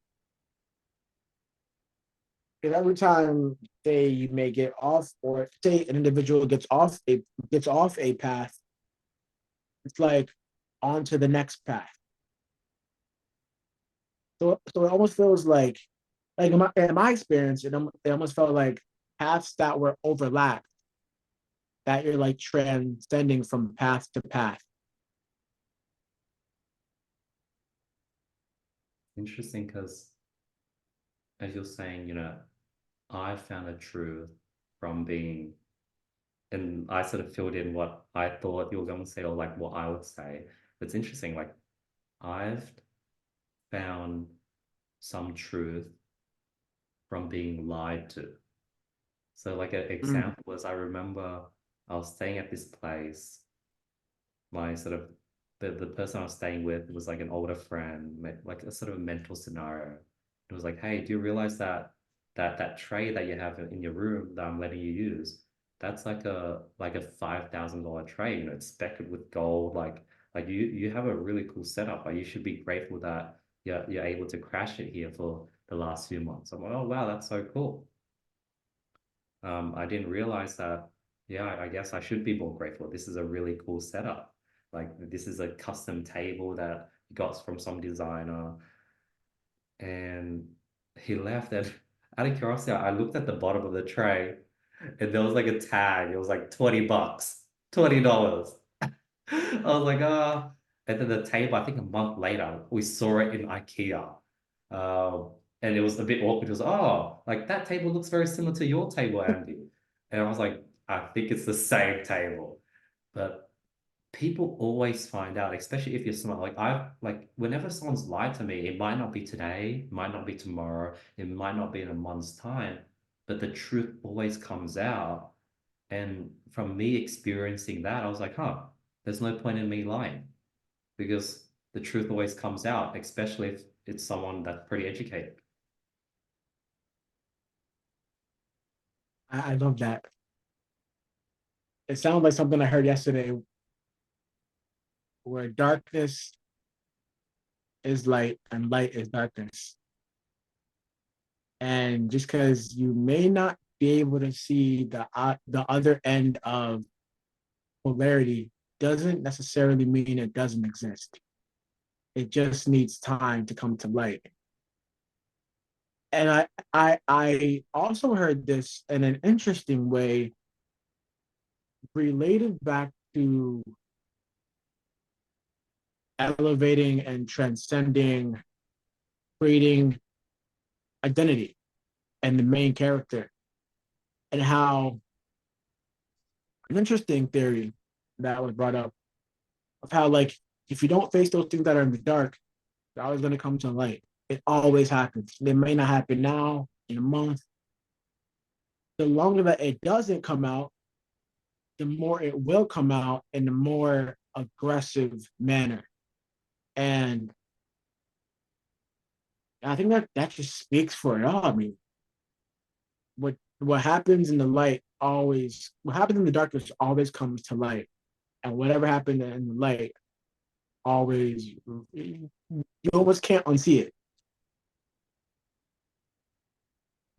Because every time, say you may get off, or say an individual gets off a path, it's like on to the next path. So it almost feels like in my experience, it almost felt like paths that were overlapped, that you're like transcending from path to path.
Interesting because as you're saying, I found a truth from being, and I sort of filled in what I thought you were going to say, or like what I would say. It's interesting. Like I've found some truth from being lied to. So, like an
Mm,
example is I remember I was staying at this place. My sort of the person I was staying with was like an older friend, like a sort of a mental scenario. It was like, hey, do you realize that tray that you have in your room that I'm letting you use, that's like a $5,000 tray. It's specced with gold. Like you have a really cool setup. Like you should be grateful that you're able to crash it here for the last few months. I'm like, oh wow, that's so cool. I didn't realize that, yeah, I guess I should be more grateful. This is a really cool setup. Like this is a custom table that he got from some designer. And he left and out of curiosity, I looked at the bottom of the tray and there was like a tag. It was like 20 bucks, $20. I was like, and then the table, I think a month later, we saw it in IKEA. And it was a bit awkward. It was, oh, like that table looks very similar to your table, Andy. And I was like, I think it's the same table. But people always find out, especially if you're smart. Like whenever someone's lied to me, it might not be today, it might not be tomorrow, it might not be in a month's time, but the truth always comes out. And from me experiencing that, I was like, huh, there's no point in me lying because the truth always comes out, especially if it's someone that's pretty educated.
I love that. It sounds like something I heard yesterday, where darkness is light and light is darkness. And just because you may not be able to see the other end of polarity doesn't necessarily mean it doesn't exist. It just needs time to come to light. And I also heard this in an interesting way related back to elevating and transcending, creating identity and the main character, and how an interesting theory that was brought up of how, like, if you don't face those things that are in the dark, they're always going to come to light. It always happens. They may not happen now, in a month. The longer that it doesn't come out, the more it will come out in a more aggressive manner. And I think that that just speaks for it all. I mean, what happens in the light always, what happens in the darkness always comes to light, and whatever happened in the light always, you almost can't unsee it.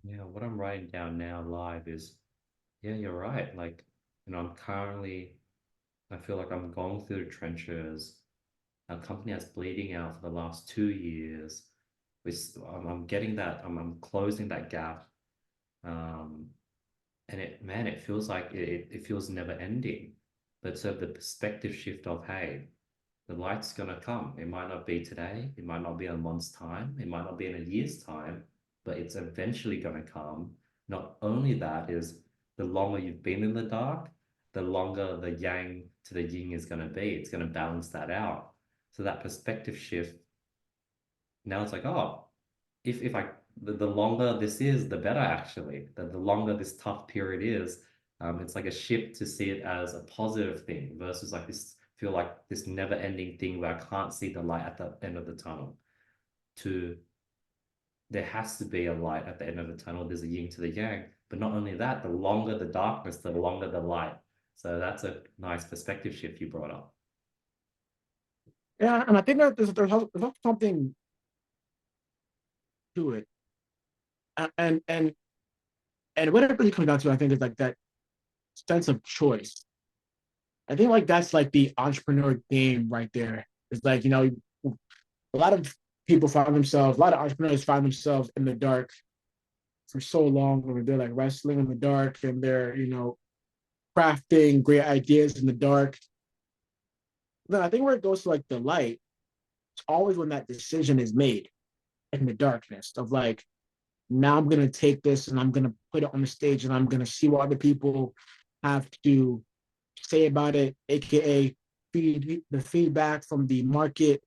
Yeah, what I'm writing down now live is, yeah, you're right. Like, I'm currently, I feel like I'm going through the trenches. Our company has bleeding out for the last 2 years. I'm getting that, I'm closing that gap. Um, and man, it feels like it feels never ending. But sort of the perspective shift of, hey, the light's gonna come. It might not be today, it might not be in a month's time, it might not be in a year's time, but it's eventually gonna come. Not only that is the longer you've been in the dark, the longer the yang to the yin is gonna be. It's gonna balance that out. So that perspective shift, now it's like, oh, if I the longer this is, the better actually. The longer this tough period is, it's like a shift to see it as a positive thing versus like this feel like this never-ending thing where I can't see the light at the end of the tunnel. To there has to be a light at the end of the tunnel. There's a yin to the yang. But not only that, the longer the darkness, the longer the light. So that's a nice perspective shift you brought up.
Yeah, and I think that there's something to it, and and what it really comes down to, I think, is like that sense of choice. I think like that's like the entrepreneur game right there. It's like, a lot of people find themselves, a lot of entrepreneurs find themselves in the dark for so long, where they're like wrestling in the dark and they're, crafting great ideas in the dark. Then I think where it goes to like the light, it's always when that decision is made in the darkness of like, now I'm gonna take this and I'm gonna put it on the stage and I'm gonna see what other people have to say about it, aka the feedback from the market.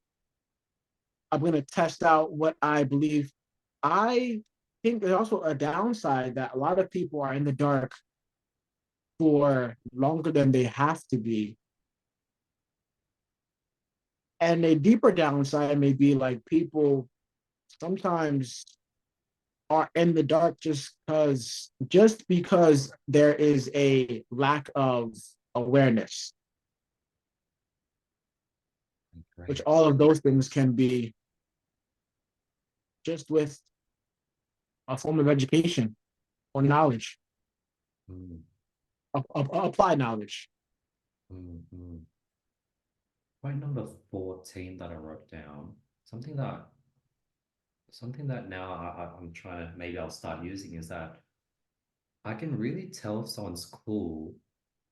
I'm gonna test out what I believe. I think there's also a downside that a lot of people are in the dark for longer than they have to be. And a deeper downside may be like people sometimes are in the dark just because there is a lack of awareness, which
Great.
all of those things can be just with a form of education or knowledge,
Mm,
applied knowledge.
mm. Point number 14 that I wrote down, something that now I'm trying to, maybe I'll start using, is that I can really tell if someone's cool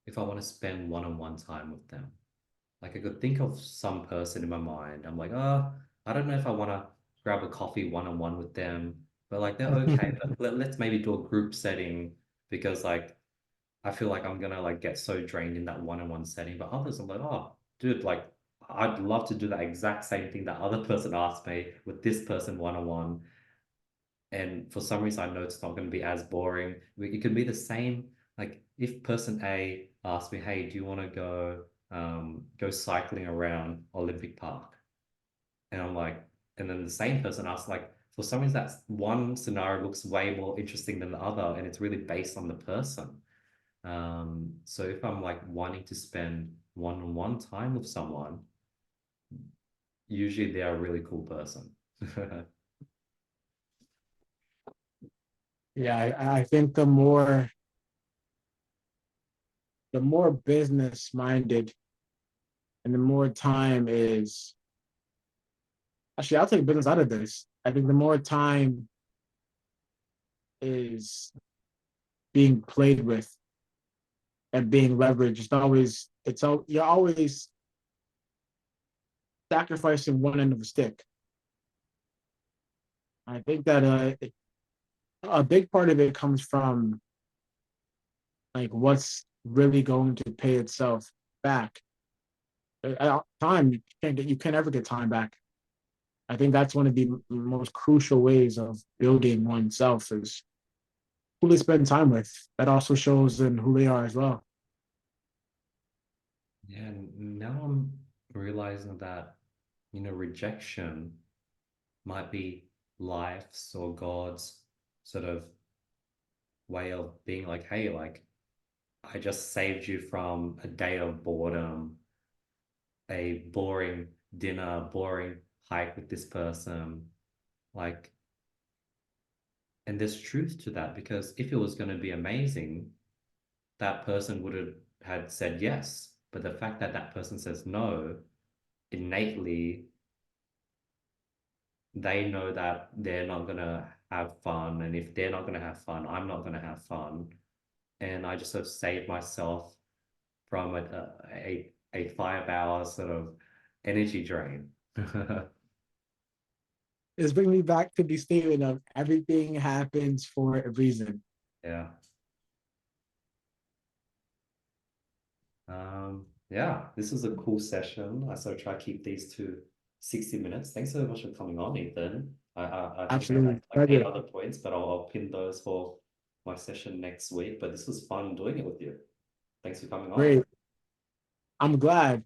if I want to spend one-on-one time with them. Like I could think of some person in my mind. I'm like, oh, I don't know if I want to grab a coffee one-on-one with them, but like they're okay. But let's maybe do a group setting because like I feel like I'm gonna like get so drained in that one-on-one setting. But others, I'm like, oh, dude, like I'd love to do that exact same thing that other person asked me with this person one-on-one. And for some reason, I know it's not going to be as boring. It can be the same. Like if person A asks me, "Hey, do you want to go cycling around Olympic Park?" And I'm like, and then the same person asks, like, for some reason, that's one scenario looks way more interesting than the other, and it's really based on the person. So if I'm like wanting to spend one-on-one time with someone, usually they're a really cool person.
Yeah, I think the more business minded and the more time is, actually, I'll take business out of this. I think the more time is being played with and being leveraged, you're always sacrificing one end of the stick. I think that a big part of it comes from like what's really going to pay itself back. Time, you can't ever get time back. I think that's one of the most crucial ways of building oneself is who they spend time with. That also shows in who they are as well.
Yeah, and now I'm realizing that, rejection might be life's or God's sort of way of being like, hey, like, I just saved you from a day of boredom, a boring dinner, boring hike with this person. Like, and there's truth to that because if it was going to be amazing, that person would have had said yes. But the fact that that person says no, innately, they know that they're not going to have fun. And if they're not going to have fun, I'm not going to have fun. And I just sort of saved myself from a 5 hour sort of energy drain.
It's bringing me back to the statement of everything happens for a reason.
Yeah. Yeah, this was a cool session. I sort of try to keep these to 60 minutes. Thanks so much for coming on, Ethan. I think I had
Absolutely.
like eight
Pleasure.
other points, but I'll pin those for my session next week. But this was fun doing it with you. Thanks for coming on.
Great. I'm glad.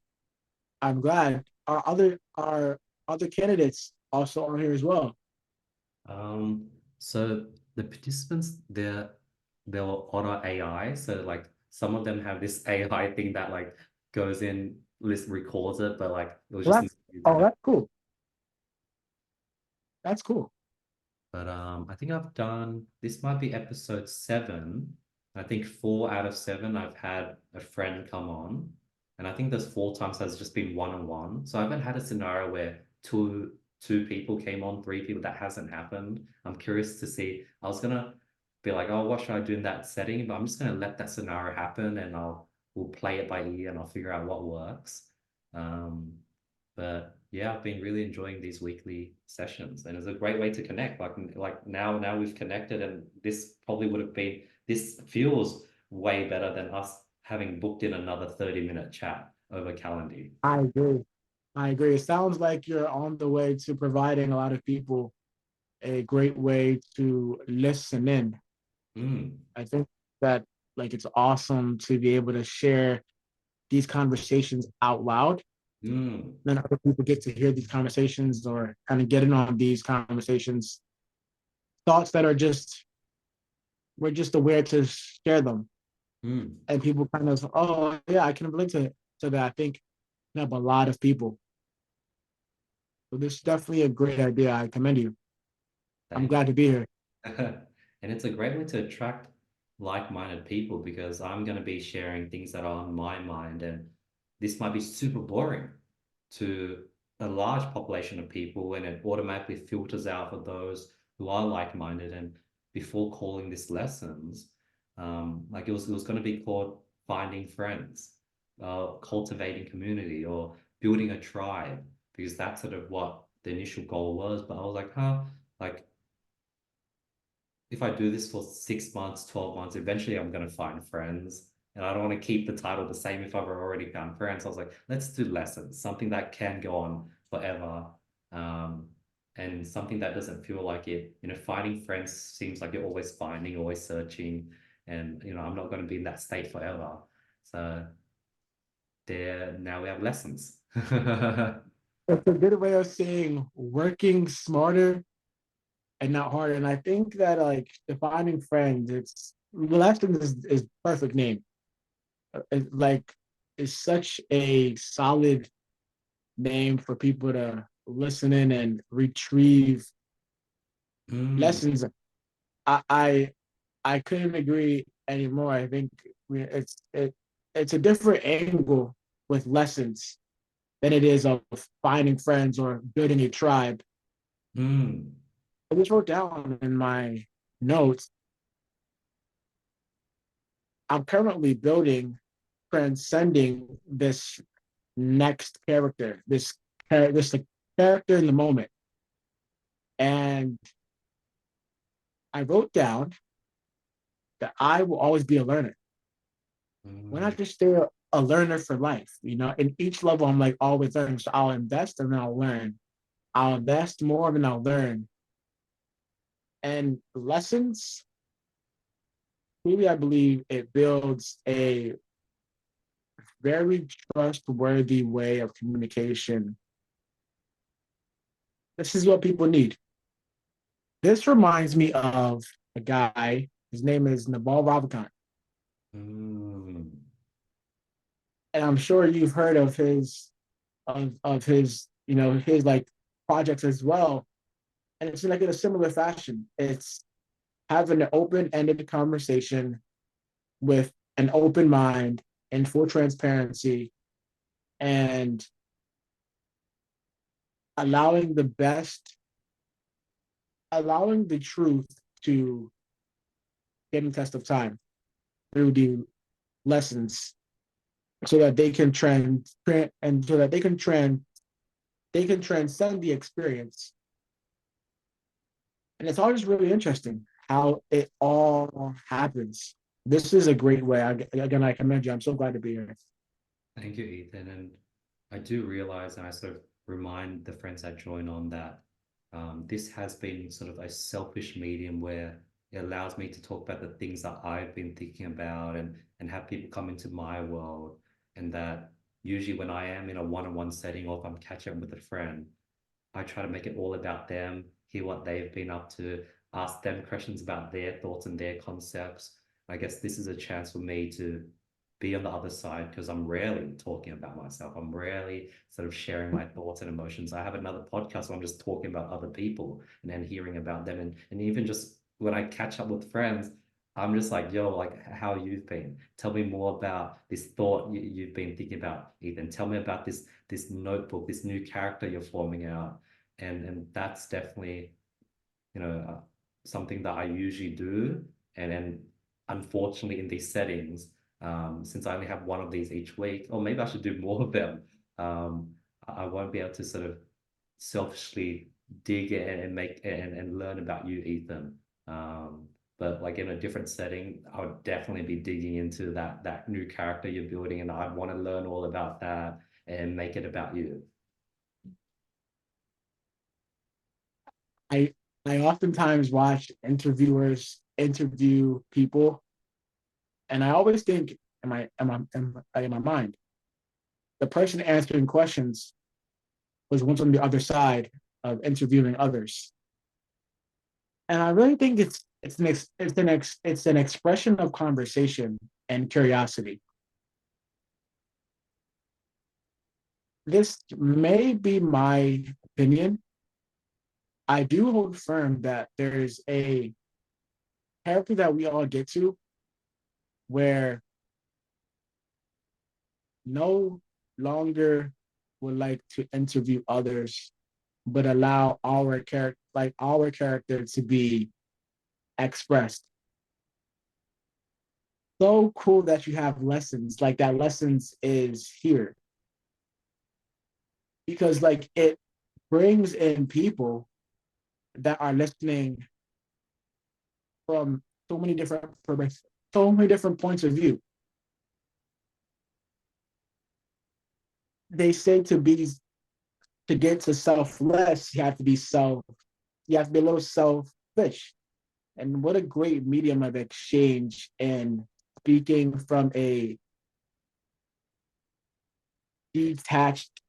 I'm glad. Our other candidates also on here as well.
So the participants, they're auto AI. So like some of them have this AI thing that like goes in, list records it, but like it was
Well,
just me
that's
using
oh,
it.
that's cool. That's cool.
But I think I've done this might be episode 7. I think 4 out of 7 I've had a friend come on. And I think those 4 times has just been one-on-one. So I haven't had a scenario where two people came on, 3 people. That hasn't happened. I'm curious to see. I was gonna be like, oh, what should I do in that setting? But I'm just gonna let that scenario happen and we'll play it by ear and I'll figure out what works. Um, but yeah, I've been really enjoying these weekly sessions, and it's a great way to connect. Like now we've connected, and this probably would have been this feels way better than us having booked in another 30-minute chat over Calendly.
I agree. I agree. It sounds like you're on the way to providing a lot of people a great way to listen in.
Mm,
I think that like it's awesome to be able to share these conversations out loud.
mm,
Then other people get to hear these conversations or kind of get in on these conversations. Thoughts that are just we're just aware to share them.
mm.
And people kind of, oh yeah, I can relate to that. I think you have a lot of people. So this is definitely a great idea. I commend you. I'm
Thank
glad to be here.
And it's a great way to attract like-minded people because I'm going to be sharing things that are on my mind, and this might be super boring to a large population of people, and it automatically filters out for those who are like-minded. And before calling this lessons, like it was going to be called finding friends, cultivating community, or building a tribe, because that's sort of what the initial goal was. But I was like, huh, like if I do this for 6 months, 12 months, eventually I'm going to find friends. And I don't want to keep the title the same if I've already found friends. I was like, let's do lessons, something that can go on forever. Um, and something that doesn't feel like it, finding friends seems like you're always finding, always searching. And, I'm not going to be in that state forever. So there, now we have lessons.
It's a good way of saying working smarter and not harder. And I think that like defining friends, it's lasting is perfect name. Like it's such a solid name for people to listen in and retrieve
Mm,
lessons. I couldn't agree anymore. I think it's a different angle with lessons than it is of finding friends or building a tribe.
mm,
I just wrote down in my notes. I'm currently building, transcending this next character, this like, character in the moment, and I wrote down that I will always be a learner. Why
mm,
not just stay a learner for life? In each level, I'm like always learning. So I'll invest and then I'll learn. I'll invest more and I'll learn. And lessons, really, I believe it builds a very trustworthy way of communication. This is what people need. This reminds me of a guy. His name is Naval Ravikant,
Mm.
and I'm sure you've heard of his his like projects as well. And it's like in a similar fashion. It's having an open-ended conversation with an open mind and full transparency, and allowing the best, allowing the truth to get in test of time through the lessons, so that they can and so that they can transcend the experience. And it's always really interesting how it all happens. This is a great way. Again, I commend you. I'm so glad to be here.
Thank you, Ethan. And I do realize, and I sort of remind the friends that join on that this has been sort of a selfish medium where it allows me to talk about the things that I've been thinking about and have people come into my world. And that usually when I am in a one-on-one setting or if I'm catching up with a friend, I try to make it all about them, hear what they've been up to, ask them questions about their thoughts and their concepts. I guess this is a chance for me to be on the other side because I'm rarely talking about myself. I'm rarely sort of sharing my thoughts and emotions. I have another podcast where I'm just talking about other people and then hearing about them. And even just when I catch up with friends, I'm just like, yo, like how you've been. Tell me more about this thought you've been thinking about, Ethan. Tell me about this notebook, this new character you're forming out. And that's definitely something that I usually do. And then unfortunately in these settings, since I only have one of these each week, or maybe I should do more of them, um, I won't be able to sort of selfishly dig in and make and learn about you, Ethan. But like in a different setting, I would definitely be digging into that new character you're building, and I'd want to learn all about that and make it about you.
I I oftentimes watch interviewers interview people, and I always think in my mind, the person answering questions was once on the other side of interviewing others. And I really think it's an expression of conversation and curiosity. This may be my opinion. I do hold firm that there's a character that we all get to where no longer would like to interview others, but allow our character to be expressed. So cool that you have lessons like that. Lessons is here because like it brings in people that are listening from so many different points of view. They say to get to selfless, you have to be a little selfish. And what a great medium of exchange and speaking from a detached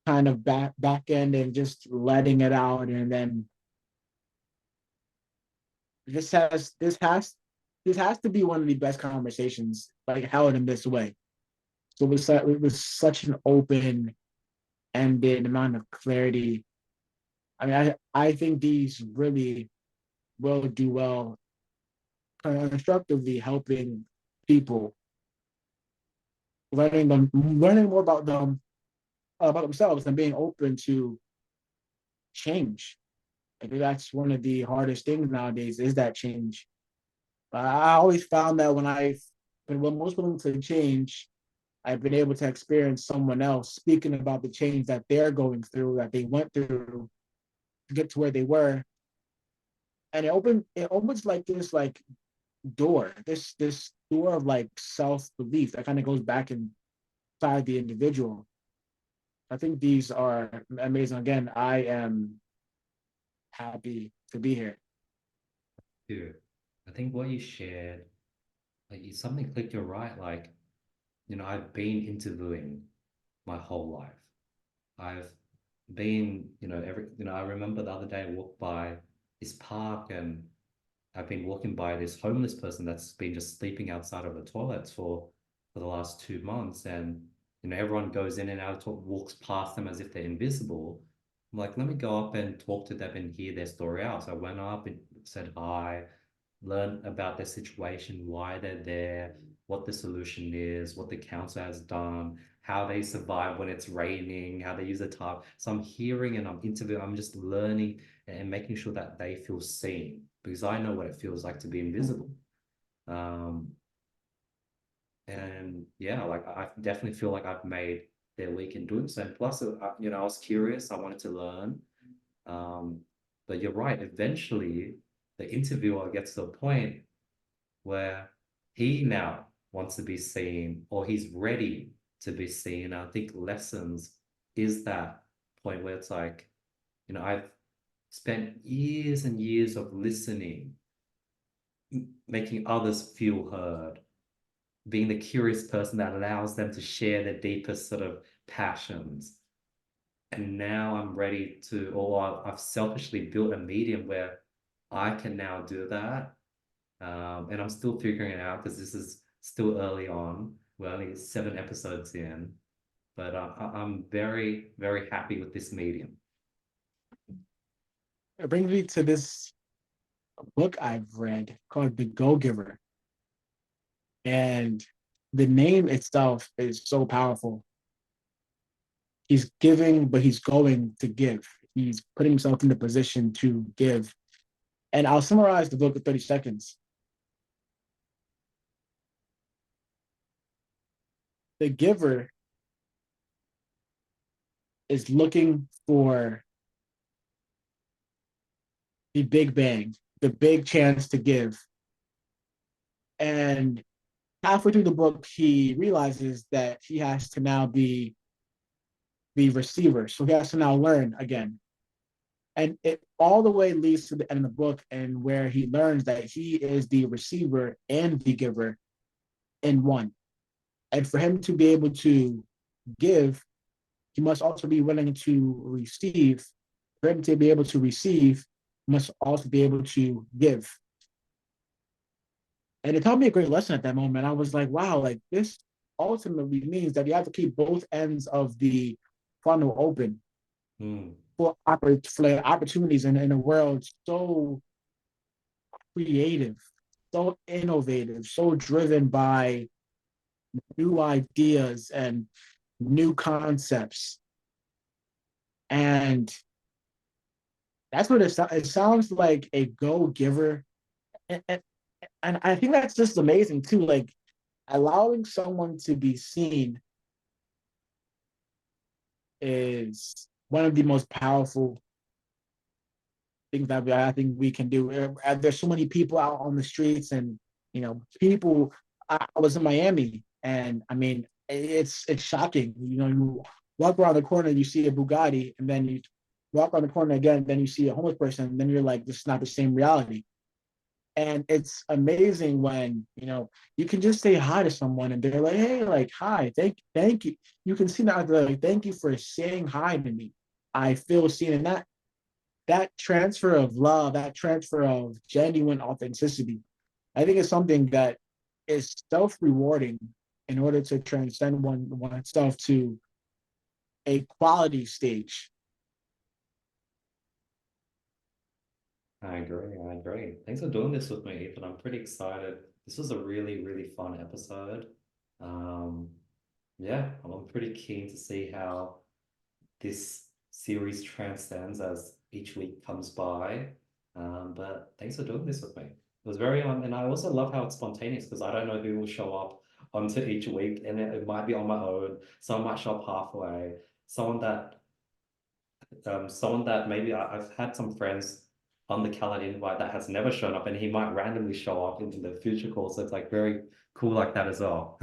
kind of back end and just letting it out. And then this has this has this has to be one of the best conversations like held in this way. So it was such an open ended amount of clarity. I mean, I think these really will do well constructively helping people, learning more about themselves and being open to change. I think that's one of the hardest things nowadays is that change. But I always found that when I've been most willing to change, I've been able to experience someone else speaking about the change that they're going through, that they went through to get to where they were. And it opens like this this door of like self-belief that kind of goes back inside the individual. I think these are amazing. Again, I am happy to be here.
Dude, I think what you shared, like something clicked, you're right. Like I've been interviewing my whole life. I've been, I remember the other day I walked by this park and I've been walking by this homeless person that's been just sleeping outside of the toilets for the last 2 months. And, everyone goes in and out, walks past them as if they're invisible. I'm like, let me go up and talk to them and hear their story out. So I went up and said hi, learn about their situation, why they're there, what the solution is, what the council has done, how they survive when it's raining, how they use the tarp. So I'm hearing and I'm interviewing, I'm just learning and making sure that they feel seen because I know what it feels like to be invisible. Um, and yeah, like I definitely feel like I've made their week in doing so. And plus, I was curious, I wanted to learn. Um, but you're right, eventually the interviewer gets to a point where he now wants to be seen or he's ready to be seen. I think lessons is that point where it's like, I've spent years and years of listening, making others feel heard, being the curious person that allows them to share their deepest sort of passions. And now I'm ready to, or I've selfishly built a medium where I can now do that. And I'm still figuring it out because this is still early on. We're only 7 episodes in, but I'm very, very happy with this medium.
It brings me to this book I've read called The Go Giver. And the name itself is so powerful. He's giving, but he's going to give. He's putting himself in the position to give. And I'll summarize the book in 30 seconds. The giver is looking for the big bang, the big chance to give. And halfway through the book, he realizes that he has to now be the receiver. So he has to now learn again. And it all the way leads to the end of the book, and where he learns that he is the receiver and the giver in one. And for him to be able to give, he must also be willing to receive. For him to be able to receive, he must also be able to give. And it taught me a great lesson at that moment. I was like, wow, like this ultimately means that you have to keep both ends of the funnel open
Mm,
for opportunities in a world so creative, so innovative, so driven by new ideas and new concepts. And that's what it sounds like, a go giver. And I think that's just amazing too. Like allowing someone to be seen is one of the most powerful things that I think we can do. There's so many people out on the streets, and people. I was in Miami, and I mean, it's shocking. You walk around the corner, you see a Bugatti, and then you walk around the corner again, then you see a homeless person, and then you're like, this is not the same reality. And it's amazing when you can just say hi to someone, and they're like, hey, like hi, thank you. You can see that they're like, thank you for saying hi to me. I feel seen, and that transfer of love, that transfer of genuine authenticity, I think is something that is self-rewarding in order to transcend oneself to a quality stage.
I agree. I agree. Thanks for doing this with me, Ethan. I'm pretty excited. This was a really, really fun episode. Um, yeah, I'm pretty keen to see how this series transcends as each week comes by. But thanks for doing this with me. It was very on, and I also love how it's spontaneous because I don't know who will show up onto each week, and it might be on my own. Someone might show up halfway. Someone that maybe I've had some friends on the calendar invite that has never shown up, and he might randomly show up into the future call. So it's like very cool like that as well.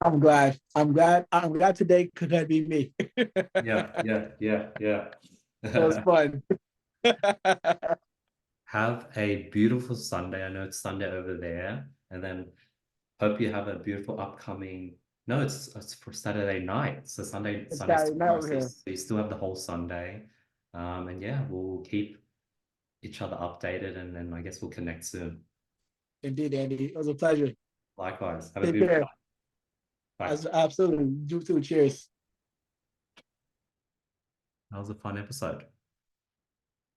I'm glad today could that be me.
Yeah, yeah, yeah,
It was
yeah.
fun.
Have a beautiful Sunday. I know it's Sunday over there. And then hope you have a beautiful upcoming. No, it's for Saturday night. So
It's
Sunday's
Saturday night
tomorrow.
over
So
here.
you still have the whole Sunday. And yeah, we'll keep each other updated, and then I guess we'll connect soon.
Indeed, Andy. It was a pleasure.
Likewise. Have a
Take
beautiful
care.
night. Bye.
As absolutely. You too. Cheers.
That was a fun episode.